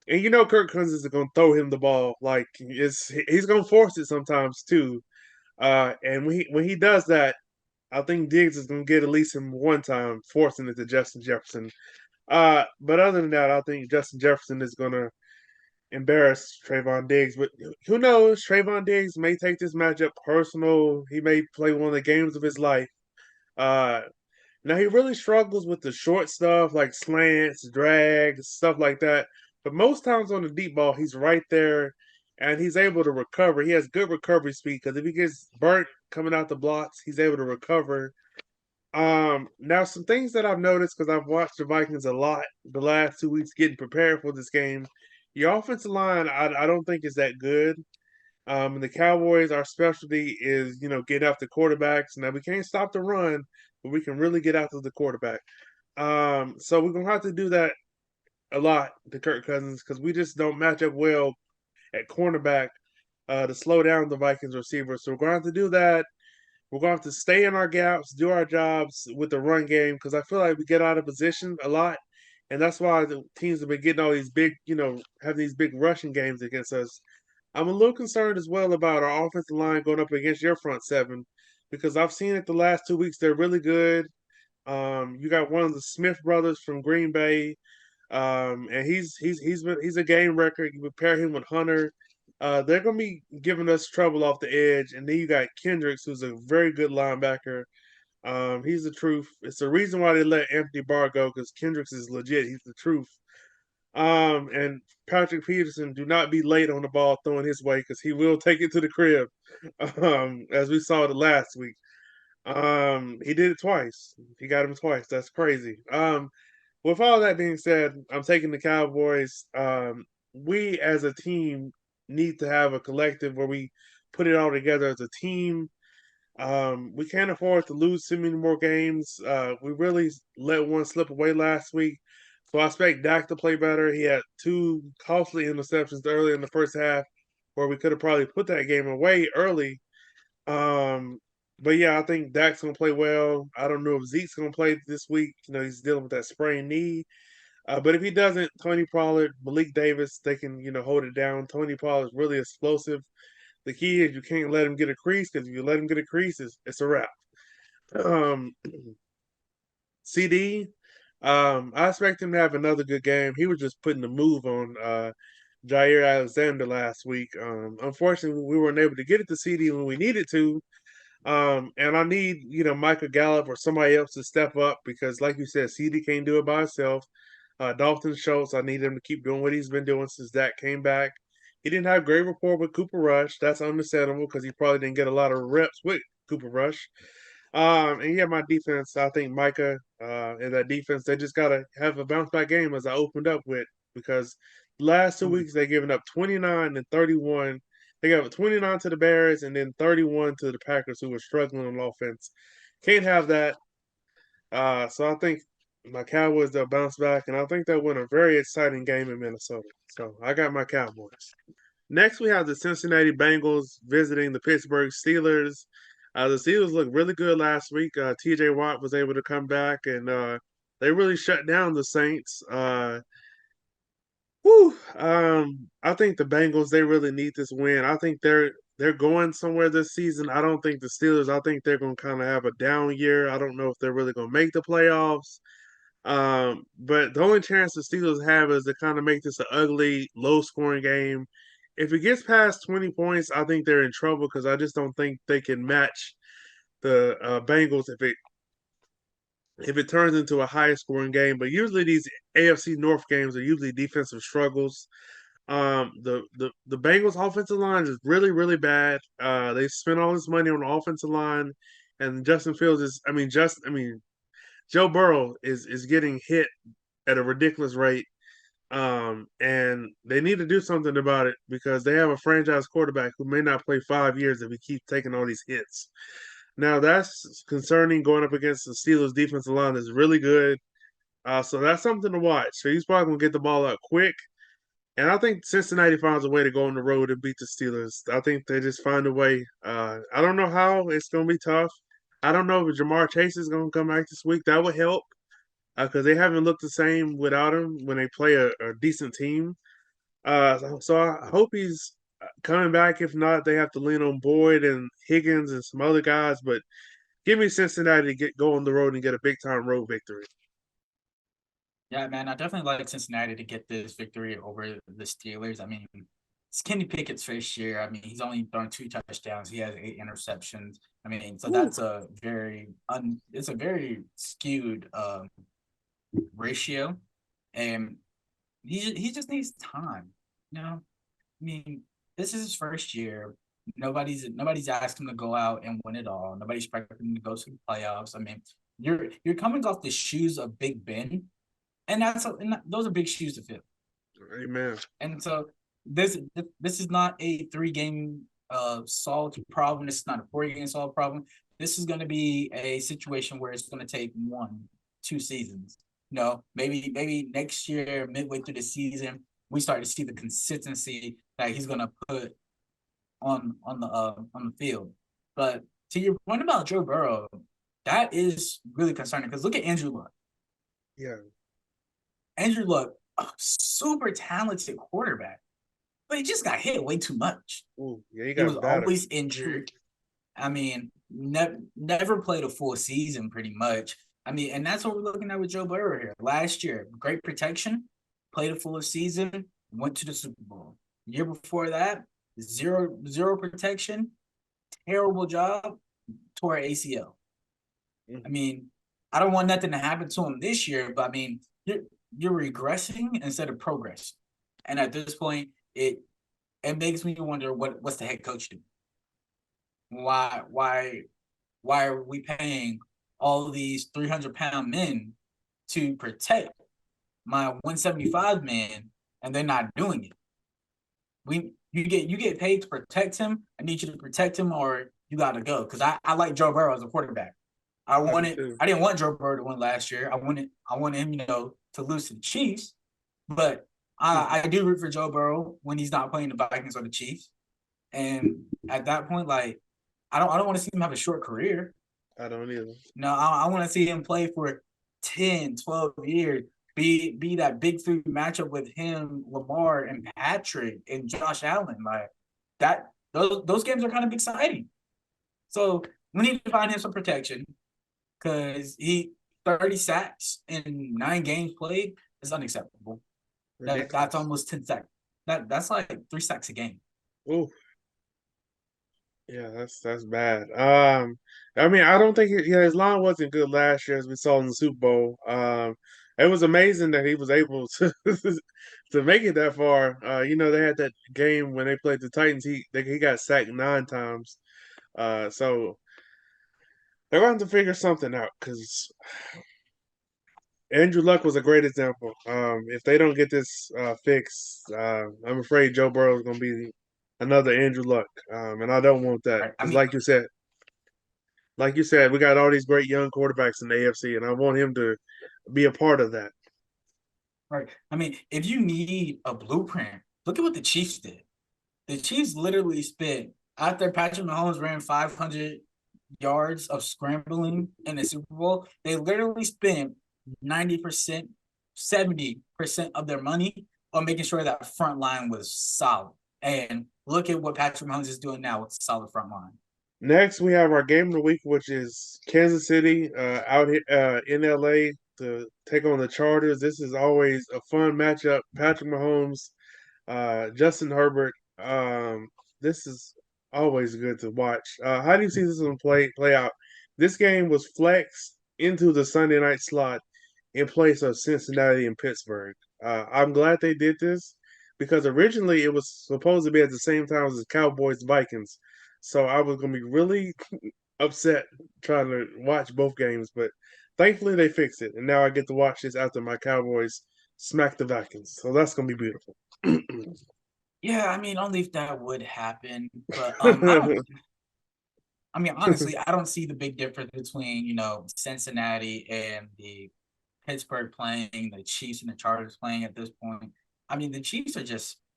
you know Kirk Cousins is going to throw him the ball. Like he's going to force it sometimes too. And when he does that, I think Diggs is going to get at least him one time forcing it to Justin Jefferson. But other than that, I think Justin Jefferson is going to embarrass Trayvon Diggs. But who knows? Trayvon Diggs may take this matchup personal. He may play one of the games of his life. Now, he really struggles with the short stuff like slants, drags, stuff like that. But most times on the deep ball, he's right there and he's able to recover. He has good recovery speed because if he gets burnt coming out the blocks, he's able to recover. Now some things that I've noticed because I've watched the Vikings a lot the last 2 weeks getting prepared for this game. Your offensive line, I don't think is that good. And the Cowboys, our specialty is getting after quarterbacks. Now we can't stop the run, but we can really get after the quarterback. So we're gonna have to do that a lot to Kirk Cousins because we just don't match up well at cornerback to slow down the Vikings receivers. So we're gonna have to do that. We're going to have to stay in our gaps, do our jobs with the run game because I feel like we get out of position a lot. And that's why the teams have been getting all these big, having these big rushing games against us. I'm a little concerned as well about our offensive line going up against your front seven because I've seen it the last 2 weeks. They're really good. You got one of the Smith brothers from Green Bay, and he's a game record. You pair him with Hunter. They're going to be giving us trouble off the edge. And then you got Kendricks, who's a very good linebacker. He's the truth. It's the reason why they let Anthony Barr go because Kendricks is legit. He's the truth. And Patrick Peterson, do not be late on the ball throwing his way because he will take it to the crib, as we saw the last week. He did it twice. He got him twice. That's crazy. With all that being said, I'm taking the Cowboys. We as a team need to have a collective where we put it all together as a team. We can't afford to lose too many more games. We really let one slip away last week. So I expect Dak to play better. He had 2 costly interceptions early in the first half where we could have probably put that game away early. But yeah, I think Dak's going to play well. I don't know if Zeke's going to play this week. He's dealing with that sprained knee. But if he doesn't, Tony Pollard, Malik Davis, they can, hold it down. Tony Pollard is really explosive. The key is you can't let him get a crease because if you let him get a crease, it's a wrap. CD, I expect him to have another good game. He was just putting the move on Jair Alexander last week. Unfortunately, we weren't able to get it to CD when we needed to. And I need, Michael Gallup or somebody else to step up because, like you said, CD can't do it by himself. Dalton Schultz, I need him to keep doing what he's been doing since Dak came back. He didn't have great rapport with Cooper Rush. That's understandable because he probably didn't get a lot of reps with Cooper Rush. And yeah, my defense. I think Micah and that defense, they just gotta have a bounce back game, as I opened up with, because the last 2 weeks they given up 29 and 31. They gave up 29 to the Bears and then 31 to the Packers, who were struggling on offense. Can't have that. So I think my Cowboys, they'll bounce back, and I think they'll win a very exciting game in Minnesota. So I got my Cowboys. Next, we have the Cincinnati Bengals visiting the Pittsburgh Steelers. The Steelers looked really good last week. T.J. Watt was able to come back, and they really shut down the Saints. I think the Bengals, they really need this win. I think they're going somewhere this season. I don't think the Steelers. I think they're going to kind of have a down year. I don't know if they're really going to make the playoffs. But the only chance the Steelers have is to kind of make this an ugly, low-scoring game. If it gets past 20 points, I think they're in trouble because I just don't think they can match the Bengals if it turns into a high-scoring game. But usually these AFC North games are usually defensive struggles. The Bengals offensive line is really, really bad. They spent all this money on the offensive line, and Justin Fields is Joe Burrow is getting hit at a ridiculous rate. And they need to do something about it because they have a franchise quarterback who may not play 5 years if he keeps taking all these hits. Now that's concerning going up against the Steelers defensive line is really good. So that's something to watch. So he's probably gonna get the ball out quick. And I think Cincinnati finds a way to go on the road and beat the Steelers. I think they just find a way. I don't know how. It's going to be tough. I don't know if Jamar Chase is going to come back this week. That would help because they haven't looked the same without him when they play a decent team. So I hope he's coming back. If not, they have to lean on Boyd and Higgins and some other guys. But give me Cincinnati to go on the road and get a big-time road victory. Yeah, man, I definitely like Cincinnati to get this victory over the Steelers. I mean, it's Kenny Pickett's first year. I mean, he's only thrown 2 touchdowns. He has 8 interceptions. I mean, so that's it's a very skewed ratio, and he just needs time. You know, I mean, this is his first year. Nobody's asked him to go out and win it all. Nobody's expecting him to go to the playoffs. I mean, you're coming off the shoes of Big Ben. And those are big shoes to fill. Amen. And so this is not a 3-game solved problem. This is not a 4-game solved problem. This is going to be a situation where it's going to take 1-2 seasons. You know, maybe next year, midway through the season, we start to see the consistency that he's going to put on the field. But to your point about Joe Burrow, that is really concerning because look at Andrew Luck. Yeah. Andrew Luck, a super talented quarterback, but he just got hit way too much. Ooh, yeah, he was always injured. I mean, never played a full season pretty much. I mean, and that's what we're looking at with Joe Burrow here. Last year, great protection, played a full season, went to the Super Bowl. Year before that, zero protection, terrible job, tore ACL. I mean, I don't want nothing to happen to him this year, but I mean, you're regressing instead of progressing. And at this point, it makes me wonder what's the head coach doing? Why are we paying all these 300-pound men to protect my 175 man and they're not doing it? You get paid to protect him. I need you to protect him or you gotta go. Because I like Joe Burrow as a quarterback. I didn't want Joe Burrow to win last year. I wanted him, to lose to the Chiefs. But I do root for Joe Burrow when he's not playing the Vikings or the Chiefs. And at that point, like, I don't want to see him have a short career. I don't either. No, I want to see him play for 10, 12 years. Be that big 3 matchup with him, LaMark, and Patrick and Josh Allen. Like that, those games are kind of exciting. So we need to find him some protection. Because 30 sacks in 9 games played is unacceptable. That's almost 10 sacks. That's like 3 sacks a game. Oh, yeah, that's bad. I mean, I don't think his line wasn't good last year as we saw in the Super Bowl. It was amazing that he was able to to make it that far. They had that game when they played the Titans. He got sacked 9 times. So They're going to have to figure something out because Andrew Luck was a great example. If they don't get this fixed, I'm afraid Joe Burrow is going to be another Andrew Luck, and I don't want that. Because, like you said, we got all these great young quarterbacks in the AFC, and I want him to be a part of that. Right. I mean, if you need a blueprint, look at what the Chiefs did. The Chiefs literally spent after Patrick Mahomes ran 500 yards of scrambling in the Super Bowl. They literally spent 90%, 70% of their money on making sure that front line was solid. And look at what Patrick Mahomes is doing now with a solid front line. Next, we have our game of the week, which is Kansas City out here in LA to take on the Chargers. This is always a fun matchup. Patrick Mahomes, Justin Herbert. This is always good to watch. How do you see this one play out? This game was flexed into the Sunday night slot in place of Cincinnati and Pittsburgh. I'm glad they did this because originally it was supposed to be at the same time as the Cowboys Vikings. So I was gonna be really upset trying to watch both games, but thankfully they fixed it, and now I get to watch this after my Cowboys smack the Vikings. So that's gonna be beautiful. Yeah, I mean, only if that would happen. But honestly, I don't see the big difference between, Cincinnati and the Pittsburgh playing, the Chiefs and the Chargers playing at this point. I mean, the Chiefs are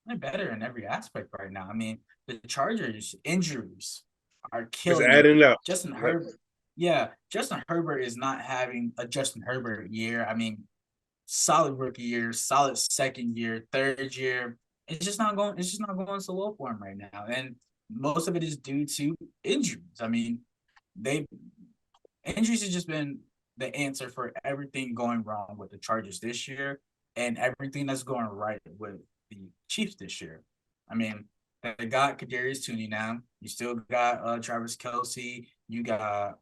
they're better in every aspect right now. I mean, the Chargers injuries are Just killing adding up. Justin Herbert. Yeah, Justin Herbert is not having a Justin Herbert year. I mean, solid rookie year, solid second year, third year. It's just not going so well for him right now. And most of it is due to injuries. I mean, injuries has just been the answer for everything going wrong with the Chargers this year and everything that's going right with the Chiefs this year. I mean, they got Kadarius Toney now. You still got Travis Kelce. You got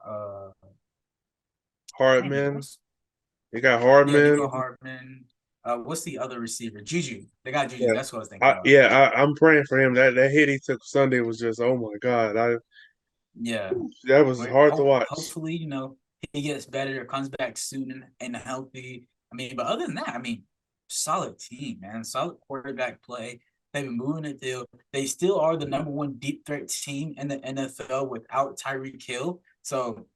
Hardman. You got Hardman. Yeah, Nico Hardman. What's the other receiver? Juju. They got Juju. Yeah. That's what I was thinking about. I'm praying for him. That hit he took Sunday was just, oh my God. That was hard to watch. Hopefully, he gets better, comes back soon and healthy. I mean, but other than that, I mean, solid team, man. Solid quarterback play. They've been moving the deal. They still are the number one deep threat team in the NFL without Tyreek Hill. So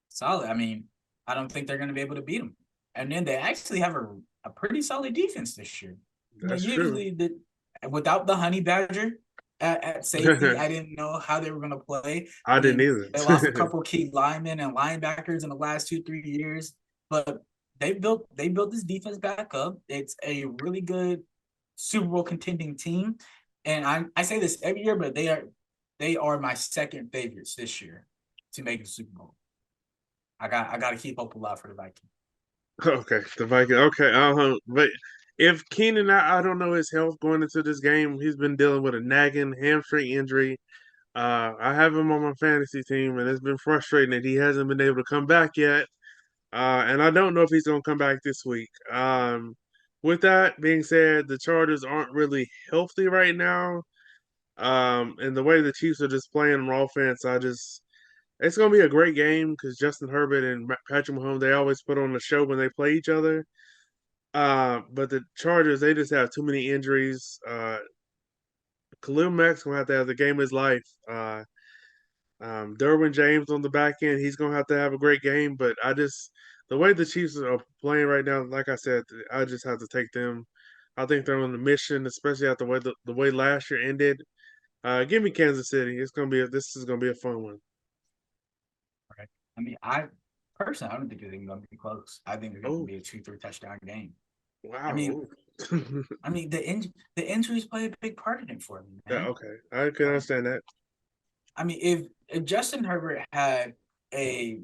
solid. I mean, I don't think they're going to be able to beat them. And then they actually have a pretty solid defense this year. That's usually without the Honey Badger at safety, I didn't know how they were going to play. I didn't either. They lost a couple key linemen and linebackers in the last 2-3 years, but they built this defense back up. It's a really good Super Bowl contending team, and I say this every year, but they are my second favorites this year to make the Super Bowl. I got to keep hope alive for the Vikings. Okay, the Vikings. Okay, but if Keenan, I don't know his health going into this game. He's been dealing with a nagging hamstring injury. I have him on my fantasy team, and it's been frustrating that he hasn't been able to come back yet. And I don't know if he's going to come back this week. With that being said, the Chargers aren't really healthy right now. And the way the Chiefs are just playing on offense, it's going to be a great game because Justin Herbert and Patrick Mahomes, they always put on a show when they play each other. But the Chargers, they just have too many injuries. Khalil Mack's going to have the game of his life. Derwin James on the back end, he's going to have a great game. But the way the Chiefs are playing right now, like I said, I just have to take them. I think they're on the mission, especially after the way last year ended. Give me Kansas City. This is gonna be a fun one. Right. I mean, I don't think it's going to be close. I think it's going to be a 2-3 touchdown game. Wow. I mean, the injuries play a big part in it for me, man. Yeah, okay, I can understand that. I mean, if Justin Herbert had a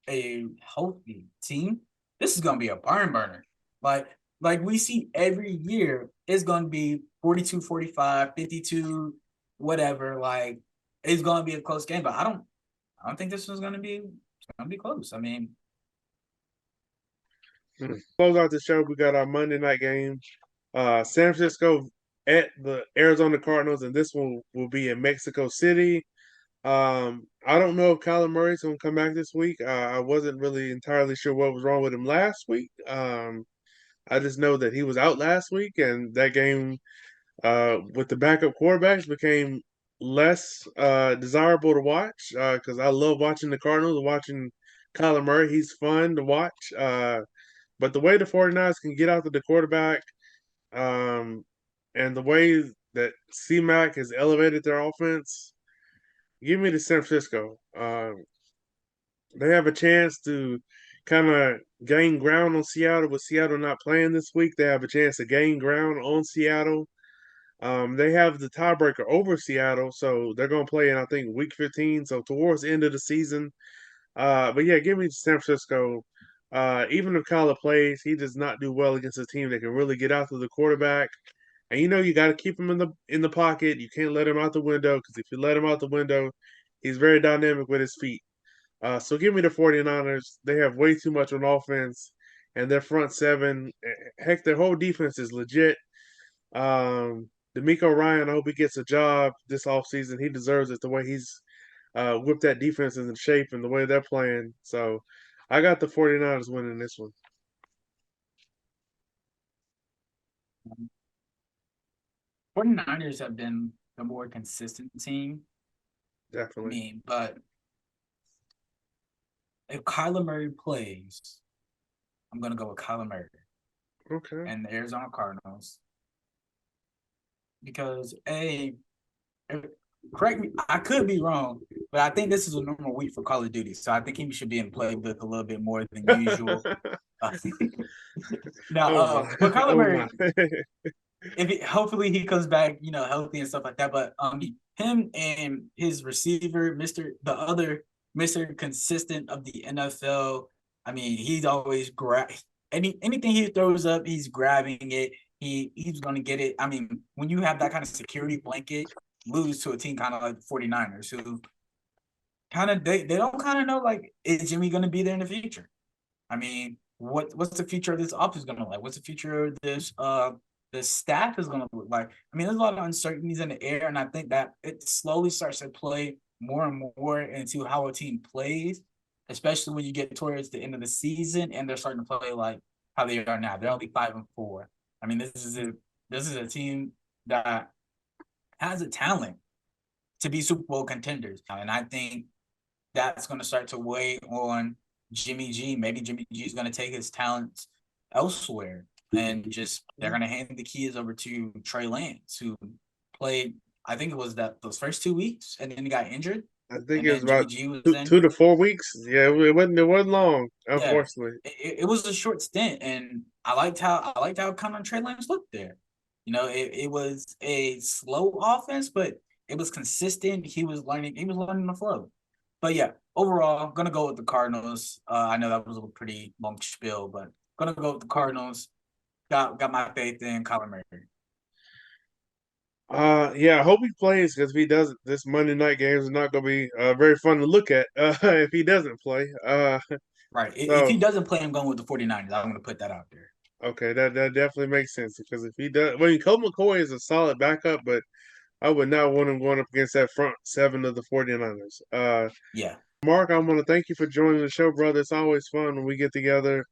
healthy team, this is going to be a barn burner. Like we see every year, it's going to be 42-45, 52, whatever. Like, it's going to be a close game, but I don't think this one's going to be close. I mean, close out the show. We got our Monday night game. San Francisco at the Arizona Cardinals, and this one will be in Mexico City. I don't know if Kyler Murray's going to come back this week. I wasn't really entirely sure what was wrong with him last week. I just know that he was out last week, and that game with the backup quarterbacks became less desirable to watch because I love watching the Cardinals, watching Kyler Murray. He's fun to watch. But the way the 49ers can get after the quarterback um, and the way that C-Mac has elevated their offense, give me the San Francisco. They have a chance to kind of gain ground on Seattle. With Seattle not playing this week, they have a chance to gain ground on Seattle. They have the tiebreaker over Seattle, so they're going to play in, I think, week 15, so towards the end of the season. But yeah, give me San Francisco. Even if Kyler plays, he does not do well against a team that can really get after the quarterback. And you got to keep him in the pocket. You can't let him out the window because if you let him out the window, he's very dynamic with his feet. So give me the 49ers. They have way too much on offense, and their front seven, heck, their whole defense is legit. D'Amico Ryan, I hope he gets a job this offseason. He deserves it the way he's whipped that defense into shape and the way they're playing. So I got the 49ers winning this one. 49ers have been the more consistent team. Definitely. But if Kyler Murray plays, I'm going to go with Kyler Murray. Okay. And the Arizona Cardinals. Because, correct me, I could be wrong, but I think this is a normal week for Call of Duty. So I think he should be in playbook a little bit more than usual. But Kyler Murray, hopefully he comes back, healthy and stuff like that. But him and his receiver, the other Mr. Consistent of the NFL, he's always anything he throws up, he's grabbing it. He's going to get it. When you have that kind of security blanket, lose to a team kind of like the 49ers, who kind of they don't kind of know, like, is Jimmy going to be there in the future? What's the future of this offense going to look like? What's the future of this the staff is going to look like? There's a lot of uncertainties in the air, and I think that it slowly starts to play more and more into how a team plays, especially when you get towards the end of the season and they're starting to play like how they are now. They're only 5-4. This is a team that has a talent to be Super Bowl contenders, and I think that's going to start to weigh on Jimmy G. Maybe Jimmy G is going to take his talents elsewhere, and they're going to hand the keys over to Trey Lance, who played, I think it was those first 2 weeks, and then he got injured. I think it was about 2 to 4 weeks. Yeah, it wasn't long, unfortunately. Yeah, it was a short stint, and I liked how kind of Trey Lance looked there. It was a slow offense, but it was consistent. He was learning the flow. But yeah, overall, I'm gonna go with the Cardinals. I know that was a pretty long spiel, but gonna go with the Cardinals. Got my faith in Kyler Murray. Yeah, I hope he plays, because if he doesn't, this Monday night game is not going to be very fun to look at if he doesn't play. Right. If he doesn't play, I'm going with the 49ers. I'm going to put that out there. Okay, that definitely makes sense, because if he does, Colt McCoy is a solid backup, but I would not want him going up against that front seven of the 49ers. Yeah. Mark, I want to thank you for joining the show, brother. It's always fun when we get together.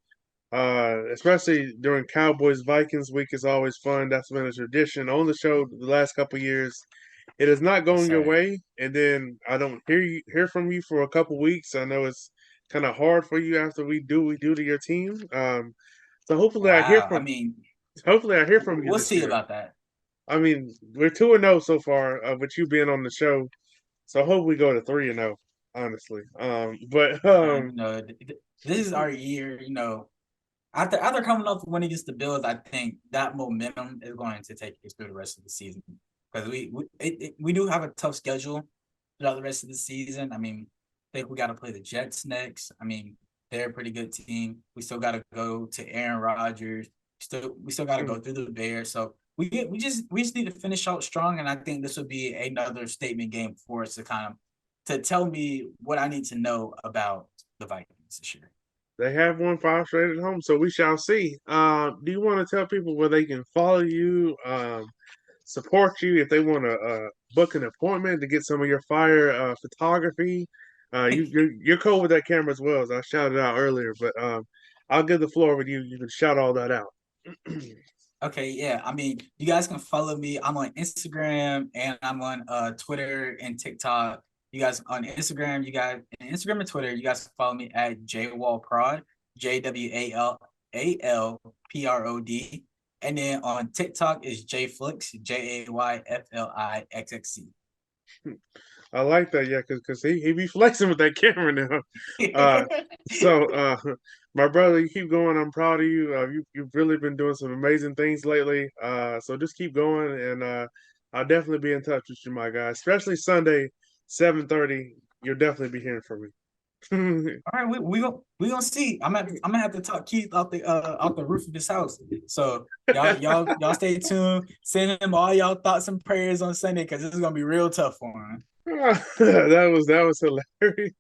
Especially during Cowboys Vikings week is always fun. That's been a tradition on the show the last couple of years. It is not going your way, and then I don't hear from you for a couple weeks. I know it's kind of hard for you after we do to your team. So hopefully I hear from. Hopefully I hear from you. We'll see about that. We're 2-0 so far with you being on the show, so I hope we go to 3-0. Honestly, this is our year. After coming off winning against the Bills, I think that momentum is going to take us through the rest of the season, because we do have a tough schedule throughout the rest of the season. I think we got to play the Jets next. They're a pretty good team. We still got to go to Aaron Rodgers. We still got to go through the Bears. So we just need to finish out strong, and I think this would be another statement game for us to tell me what I need to know about the Vikings this year. They have won 5 straight at home, so we shall see. Do you want to tell people where they can follow you, support you, if they want to book an appointment to get some of your fire photography, you're cool with that camera as well, as I shouted out earlier. But I'll give the floor with you. You can shout all that out. Okay, yeah. I mean, you guys can follow me. I'm on Instagram and I'm on Twitter and TikTok. You guys on Instagram, Instagram and Twitter, you guys can follow me at JWAL Prod, JWALPROD. And then on TikTok is JFlix, JAYFLIXXC. I like that, yeah, because he be flexing with that camera now. So my brother, you keep going. I'm proud of you. You've really been doing some amazing things lately. So just keep going, and I'll definitely be in touch with you, my guy. Especially Sunday, 7:30. You'll definitely be hearing from me. All right, we gonna see. I'm gonna have to talk Keith out the roof of this house. So y'all stay tuned. Send him all y'all thoughts and prayers on Sunday because this is gonna be real tough for him. That was hilarious.